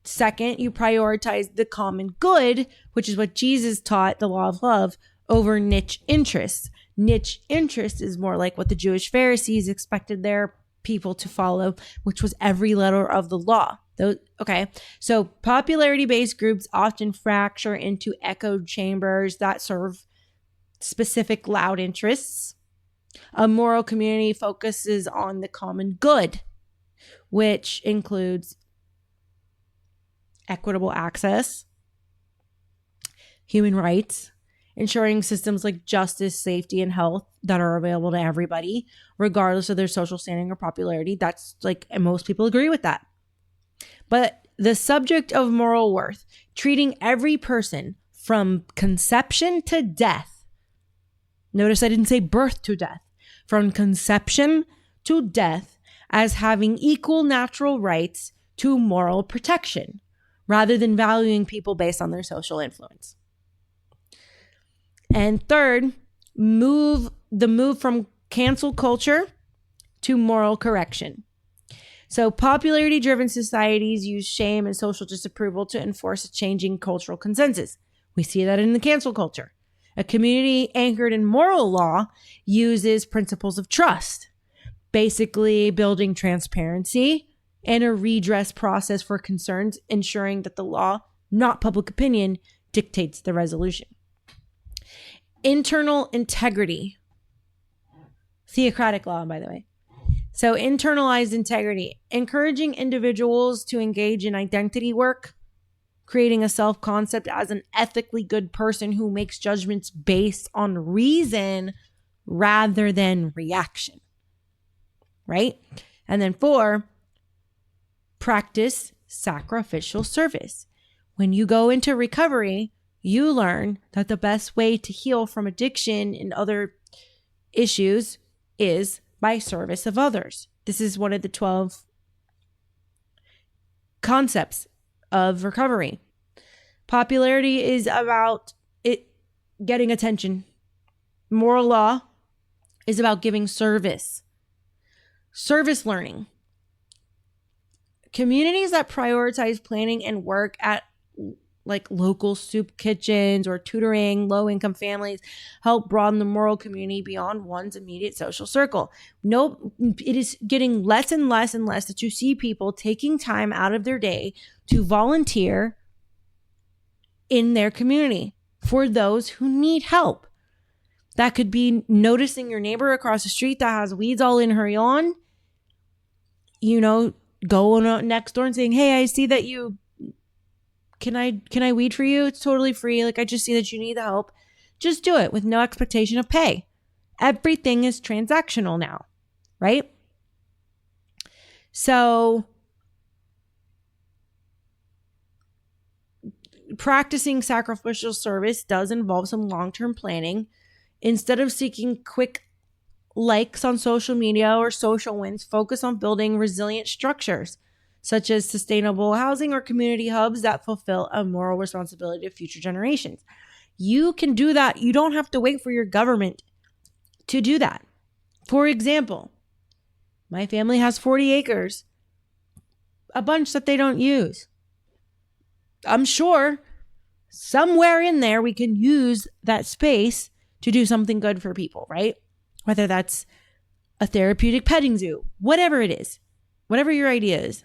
Second, you prioritize the common good, which is what Jesus taught, the law of love, over niche interests. Niche interest is more like what the Jewish Pharisees expected their people to follow, which was every letter of the law. Okay, so popularity-based groups often fracture into echo chambers that serve specific loud interests. A moral community focuses on the common good, which includes equitable access, human rights, ensuring systems like justice, safety, and health that are available to everybody, regardless of their social standing or popularity. That's like, and most people agree with that. But the subject of moral worth, treating every person from conception to death. Notice I didn't say birth to death. From conception to death as having equal natural rights to moral protection, rather than valuing people based on their social influence. And third, move from cancel culture to moral correction. So popularity-driven societies use shame and social disapproval to enforce a changing cultural consensus. We see that in the cancel culture. A community anchored in moral law uses principles of trust, basically building transparency and a redress process for concerns, ensuring that the law, not public opinion, dictates the resolution. Internal integrity. Theocratic law, by the way. So internalized integrity, encouraging individuals to engage in identity work, creating a self-concept as an ethically good person who makes judgments based on reason rather than reaction. Right? And then 4, practice sacrificial service. When you go into recovery, you learn that the best way to heal from addiction and other issues is by service of others. This is one of the 12 concepts of recovery. Popularity is about it getting attention. Moral law is about giving service. Service learning. Communities that prioritize planning and work at like local soup kitchens or tutoring low-income families help broaden the moral community beyond one's immediate social circle. No, it is getting less and less and less that you see people taking time out of their day to volunteer in their community for those who need help. That could be noticing your neighbor across the street that has weeds all in her lawn. You know, going next door and saying, hey, I see that you, can I weed for you? It's totally free. Like, I just see that you need the help. Just do it with no expectation of pay. Everything is transactional now, right? So practicing sacrificial service does involve some long-term planning. Instead of seeking quick likes on social media or social wins, focus on building resilient structures, such as sustainable housing or community hubs that fulfill a moral responsibility to future generations. You can do that. You don't have to wait for your government to do that. For example, my family has 40 acres, a bunch that they don't use. I'm sure somewhere in there we can use that space to do something good for people, right? Whether that's a therapeutic petting zoo, whatever it is, whatever your idea is.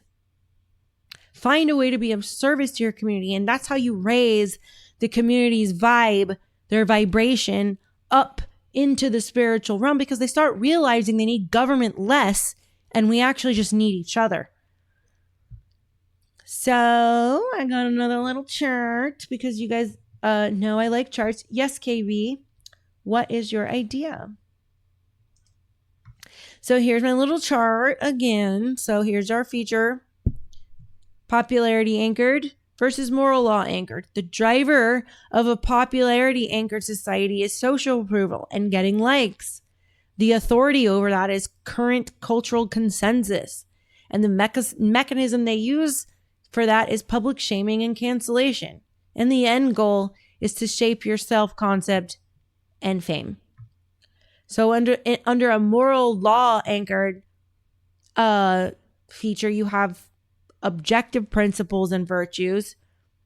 Find a way to be of service to your community. And that's how you raise the community's vibe, their vibration up into the spiritual realm, because they start realizing they need government less and we actually just need each other. So I got another little chart because you guys know I like charts. Yes, KB, what is your idea? So here's my little chart again. So here's our feature. Popularity anchored versus moral law anchored. The driver of a popularity anchored society is social approval and getting likes. The authority over that is current cultural consensus. And the mechanism they use for that is public shaming and cancellation. And the end goal is to shape your self-concept and fame. So under a moral law anchored feature, you have objective principles and virtues.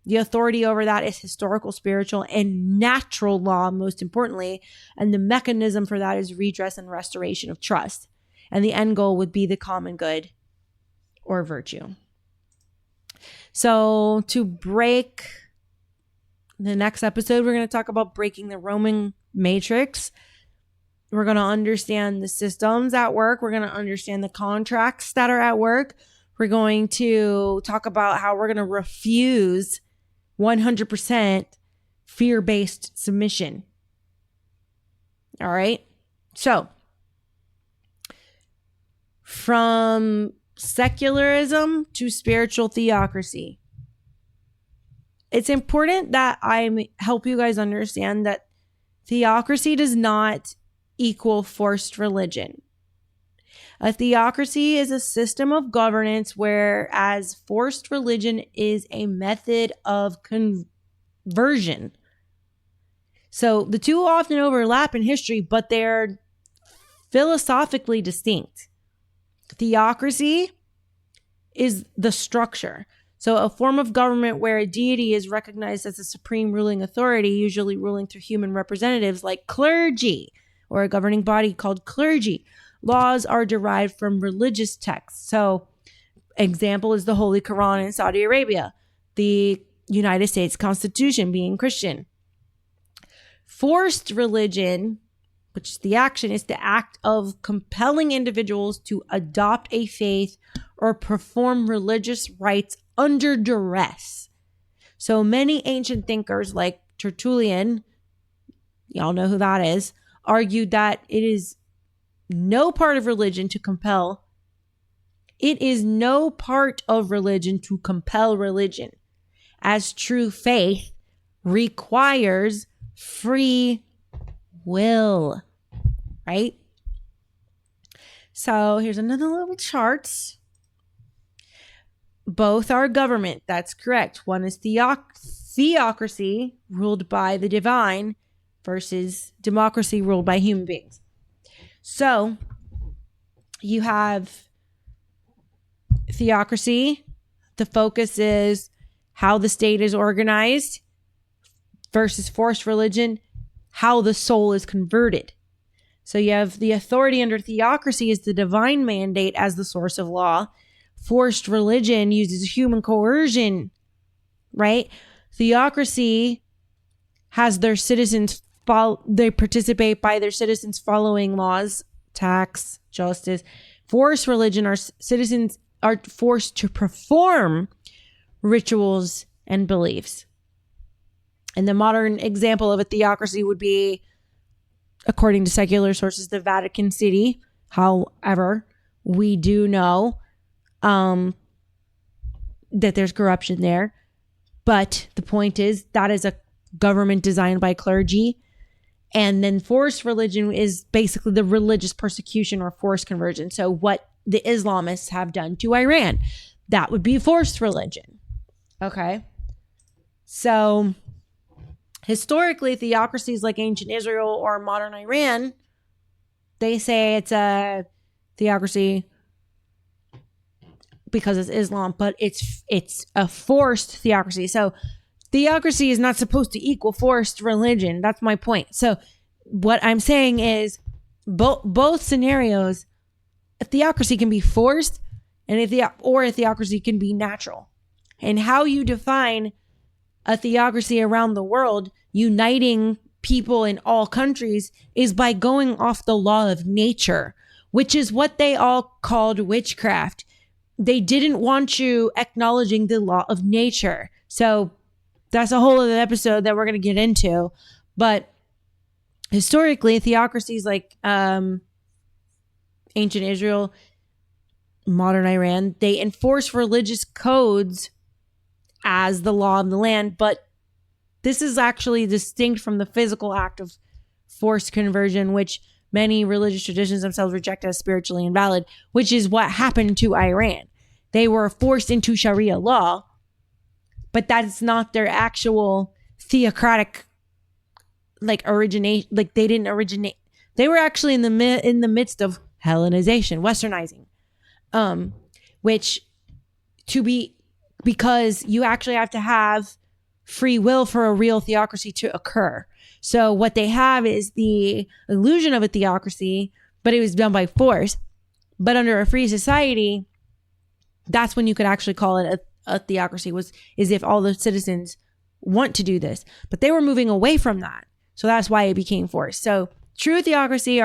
The authority over that is historical, spiritual, and natural law, most importantly. And the mechanism for that is redress and restoration of trust. And the end goal would be the common good or virtue. So to break the next episode, we're going to talk about breaking the Roman matrix. We're going to understand the systems at work. We're going to understand the contracts that are at work. We're going to talk about how we're going to refuse 100% fear-based submission. All right. So from secularism to spiritual theocracy, it's important that I help you guys understand that theocracy does not equal forced religion. A theocracy is a system of governance, whereas forced religion is a method of conversion. So the two often overlap in history, but they're philosophically distinct. Theocracy is the structure. So a form of government where a deity is recognized as a supreme ruling authority, usually ruling through human representatives like clergy, or a governing body called clergy. Laws are derived from religious texts. So example is the Holy Quran in Saudi Arabia, the United States Constitution being Christian. Forced religion, which is the action, is the act of compelling individuals to adopt a faith or perform religious rites under duress. So many ancient thinkers like Tertullian, y'all know who that is, argued that it is no part of religion to compel. It is no part of religion to compel religion, as true faith requires free will, right? So here's another little chart. Both are government. That's correct. One is theocracy, ruled by the divine, versus democracy, ruled by human beings. So you have theocracy. The focus is how the state is organized, versus forced religion, how the soul is converted. So you have the authority under theocracy is the divine mandate as the source of law. Forced religion uses human coercion, right? Theocracy has their citizens they participate by their citizens following laws, tax, justice. Forced religion, our citizens are forced to perform rituals and beliefs. And the modern example of a theocracy would be, according to secular sources, the Vatican City. However, we do know that there's corruption there. But the point is that is a government designed by clergy. And then forced religion is basically the religious persecution or forced conversion. So what the Islamists have done to Iran, that would be forced religion. Okay. So historically, theocracies like ancient Israel or modern Iran, they say it's a theocracy because it's Islam, but it's a forced theocracy. So theocracy is not supposed to equal forced religion. That's my point. So what I'm saying is both scenarios, a theocracy can be forced and a theocracy can be natural. And how you define a theocracy around the world, uniting people in all countries, is by going off the law of nature, which is what they all called witchcraft. They didn't want you acknowledging the law of nature. So that's a whole other episode that we're going to get into. But historically, theocracies like ancient Israel, modern Iran, they enforce religious codes as the law of the land. But this is actually distinct from the physical act of forced conversion, which many religious traditions themselves reject as spiritually invalid, which is what happened to Iran. They were forced into Sharia law, but that's not their actual theocratic originate. Like, they didn't originate. They were actually in the midst of Hellenization, westernizing, because you actually have to have free will for a real theocracy to occur. So what they have is the illusion of a theocracy, but it was done by force. But under a free society, that's when you could actually call it a theocracy, is if all the citizens want to do this. But they were moving away from that. So that's why it became forced. So true theocracy,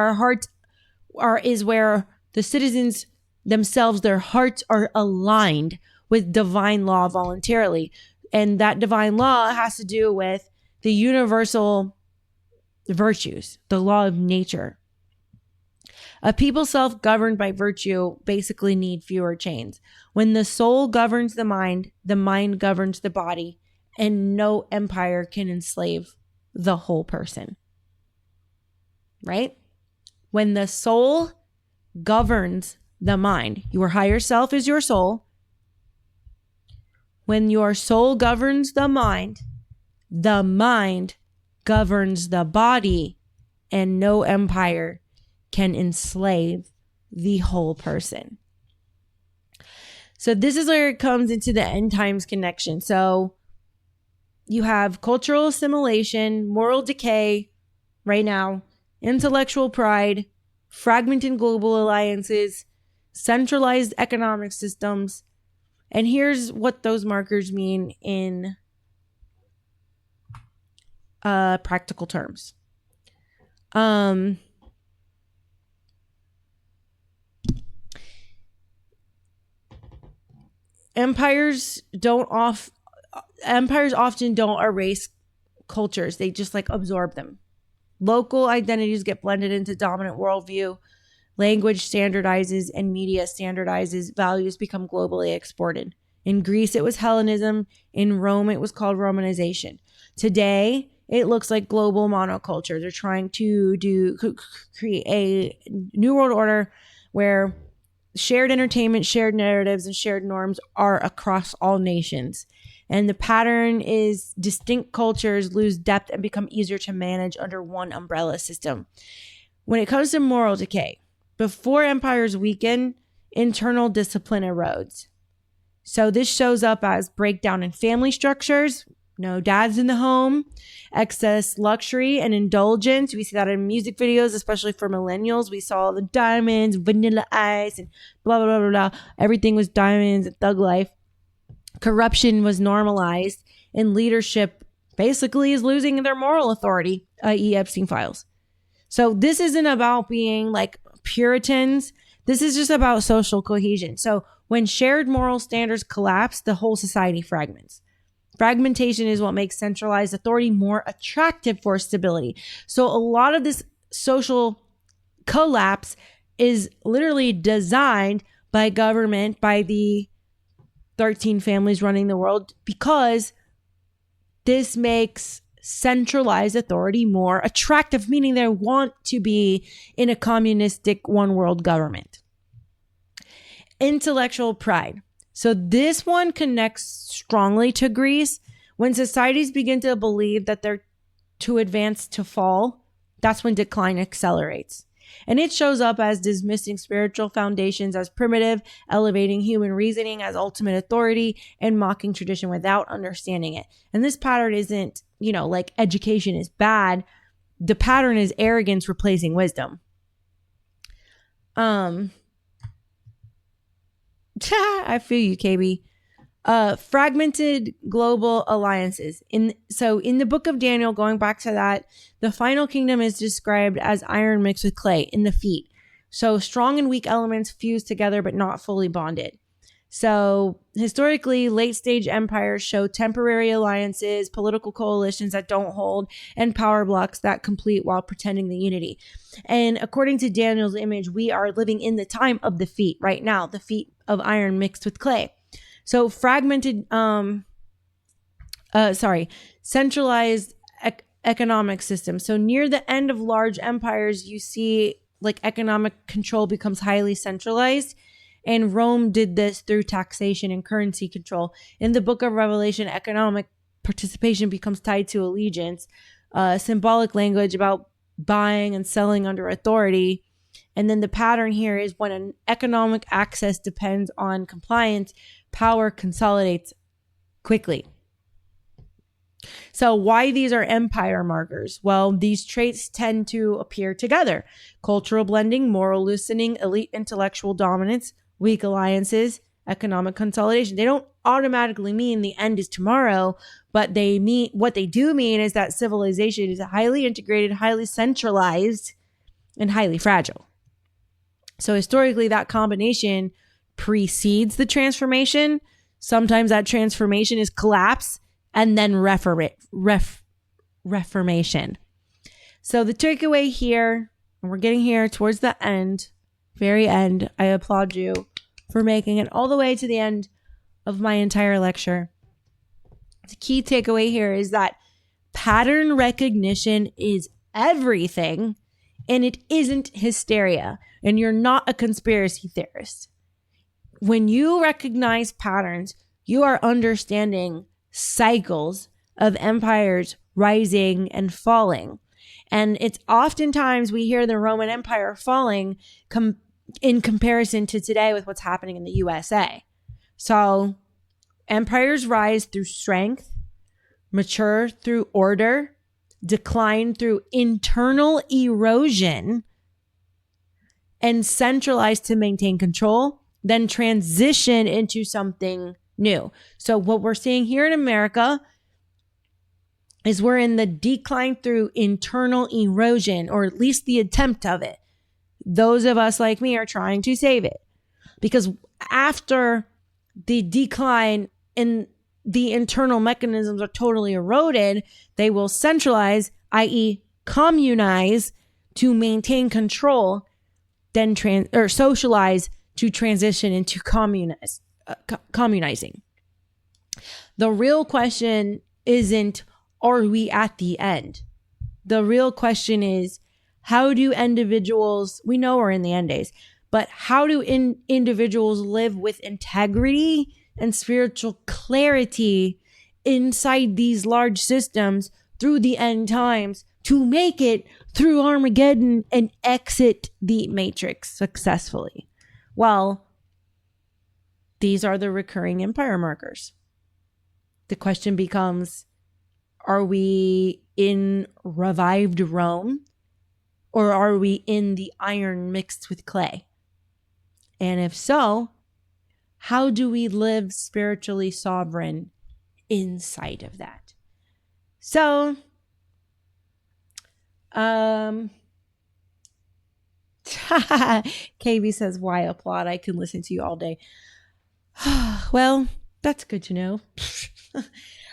is where the citizens themselves, their hearts are aligned with divine law voluntarily. And that divine law has to do with the universal virtues, the law of nature. A people self-governed by virtue basically need fewer chains. When the soul governs the mind governs the body, and no empire can enslave the whole person. Right? When the soul governs the mind, your higher self is your soul. When your soul governs the mind governs the body, and no empire can enslave the whole person. So this is where it comes into the end times connection. So you have cultural assimilation, moral decay right now, intellectual pride, fragmented global alliances, centralized economic systems. And here's what those markers mean in practical terms. Empires often don't erase cultures. They just absorb them. Local identities get blended into dominant worldview. Language standardizes and media standardizes. Values become globally exported. In Greece, it was Hellenism. In Rome, it was called Romanization. Today, it looks like global monoculture. They're trying to create a new world order where shared entertainment, shared narratives, and shared norms are across all nations. And the pattern is distinct cultures lose depth and become easier to manage under one umbrella system. When it comes to moral decay, before empires weaken, internal discipline erodes. So this shows up as breakdown in family structures, no dads in the home, excess luxury and indulgence. We see that in music videos, especially for millennials. We saw the diamonds, vanilla ice, and blah, blah, blah, blah, blah. Everything was diamonds and thug life. Corruption was normalized, and leadership basically is losing their moral authority, i.e. Epstein files. So this isn't about being like Puritans. This is just about social cohesion. So when shared moral standards collapse, the whole society fragments. Fragmentation is what makes centralized authority more attractive for stability. So a lot of this social collapse is literally designed by government, by the 13 families running the world, because this makes centralized authority more attractive, meaning they want to be in a communistic one world government. Intellectual pride. So this one connects strongly to Greece. When societies begin to believe that they're too advanced to fall, that's when decline accelerates. And it shows up as dismissing spiritual foundations as primitive, elevating human reasoning as ultimate authority, and mocking tradition without understanding it. And this pattern isn't, like education is bad. The pattern is arrogance replacing wisdom. I feel you, KB. Fragmented global alliances. In the book of Daniel, going back to that, the final kingdom is described as iron mixed with clay in the feet. So strong and weak elements fused together but not fully bonded. So historically, late stage empires show temporary alliances, political coalitions that don't hold, and power blocks that complete while pretending the unity. And according to Daniel's image, we are living in the time of the feet right now, the feet of iron mixed with clay. So centralized economic system. So near the end of large empires, you see like economic control becomes highly centralized. And Rome did this through taxation and currency control. In the book of Revelation, economic participation becomes tied to allegiance, symbolic language about buying and selling under authority. And then the pattern here is when an economic access depends on compliance, power consolidates quickly. So why these are empire markers? Well, these traits tend to appear together. Cultural blending, moral loosening, elite intellectual dominance, weak alliances, economic consolidation. They don't automatically mean the end is tomorrow, but what they do mean is that civilization is highly integrated, highly centralized, and highly fragile. So historically, that combination precedes the transformation. Sometimes that transformation is collapse and then reformation. So the takeaway here, and we're getting here towards the end, very end, I applaud you for making it all the way to the end of my entire lecture. The key takeaway here is that pattern recognition is everything, and it isn't hysteria, and you're not a conspiracy theorist. When you recognize patterns, you are understanding cycles of empires rising and falling. And it's oftentimes we hear the Roman Empire falling in comparison to today with what's happening in the USA. So empires rise through strength, mature through order, decline through internal erosion, and centralize to maintain control, then transition into something new. So what we're seeing here in America is we're in the decline through internal erosion, or at least the attempt of it. Those of us like me are trying to save it, because after the decline in the internal mechanisms are totally eroded, they will centralize, i.e. communize to maintain control, then socialize to transition into communizing. The real question isn't, are we at the end? The real question is, how do individuals, we know we're in the end days, but how do individuals live with integrity and spiritual clarity inside these large systems through the end times to make it through Armageddon and exit the Matrix successfully? Well, these are the recurring empire markers. The question becomes, are we in revived Rome, or are we in the iron mixed with clay? And if so, how do we live spiritually sovereign inside of that? So, KB says, why applaud? I can listen to you all day. Well, that's good to know.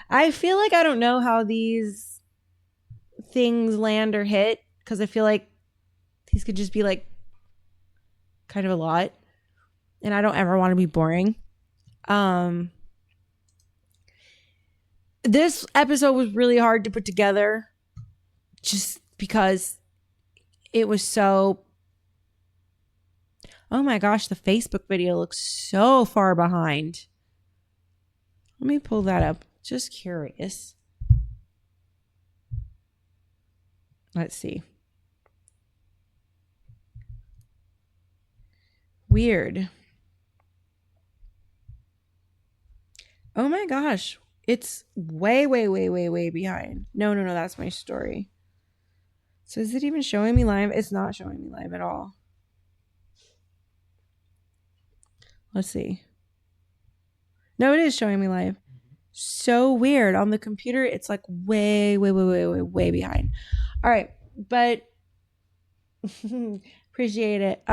I feel like I don't know how these things land or hit, because I feel like these could just be like kind of a lot, and I don't ever want to be boring. This episode was really hard to put together just because it was so... Oh my gosh, the Facebook video looks so far behind. Let me pull that up. Just curious. Let's see. Weird. Oh my gosh. It's way behind. No, that's my story. So is it even showing me live? It's not showing me live at all. Let's see. No, it is showing me live. So weird. On the computer, it's like way behind. All right, but appreciate it.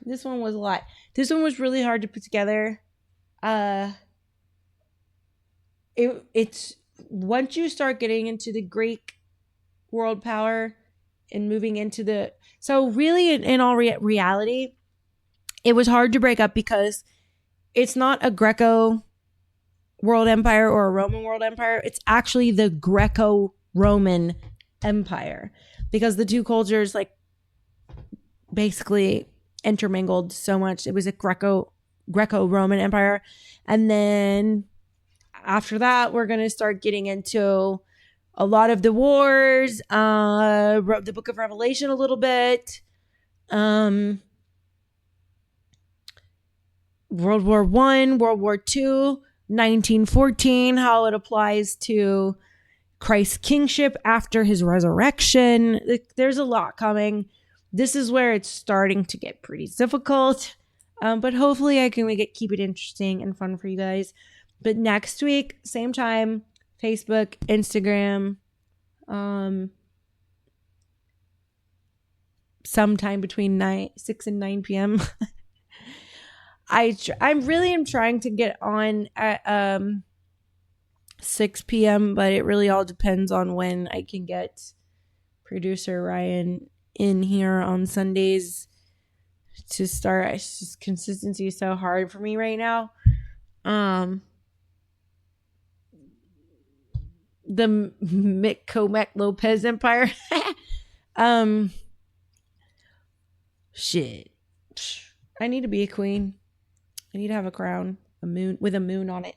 This one was a lot. This one was really hard to put together. It's once you start getting into the Greek world power and moving into the... So really, in all reality, it was hard to break up because it's not a Greco world empire or a Roman world empire. It's actually the Greco-Roman Empire, because the two cultures like basically intermingled so much. It was a Greco-Roman Empire. And then after that, we're going to start getting into a lot of the wars, the book of Revelation a little bit, World War I, World War II, 1914, how it applies to Christ's kingship after his resurrection. There's a lot coming. This is where it's starting to get pretty difficult, but hopefully I can keep it interesting and fun for you guys. But next week, same time, Facebook, Instagram, sometime between 6 and 9 p.m. I really am trying to get on at 6 p.m., but it really all depends on when I can get producer Ryan in here on Sundays to start. It's just, consistency is so hard for me right now. The Mick Lopez Empire. Shit. I need to be a queen. I need to have a crown, a moon with a moon on it.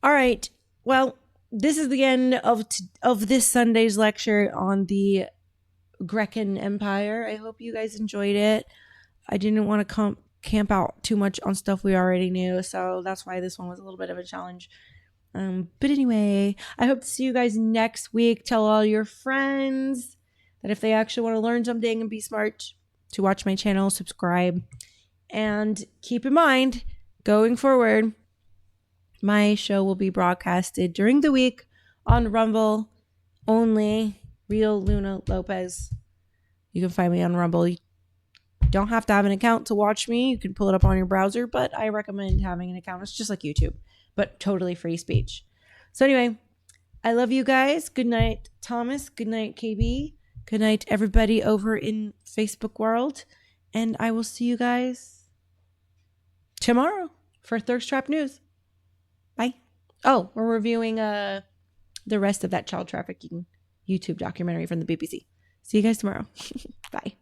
All right. Well, this is the end of this Sunday's lecture on the Grecian Empire. I hope you guys enjoyed it. I didn't want to camp out too much on stuff we already knew, so that's why this one was a little bit of a challenge. But anyway, I hope to see you guys next week. Tell all your friends that if they actually want to learn something and be smart, to watch my channel, subscribe, and keep in mind, going forward, my show will be broadcasted during the week on Rumble only. Real Luna Lopez. You can find me on Rumble. You don't have to have an account to watch me. You can pull it up on your browser, but I recommend having an account. It's just like YouTube, but totally free speech. So anyway, I love you guys. Good night, Thomas. Good night, KB. Good night, everybody over in Facebook world. And I will see you guys tomorrow for Thirst Trap News. Oh, we're reviewing the rest of that child trafficking YouTube documentary from the BBC. See you guys tomorrow. Bye.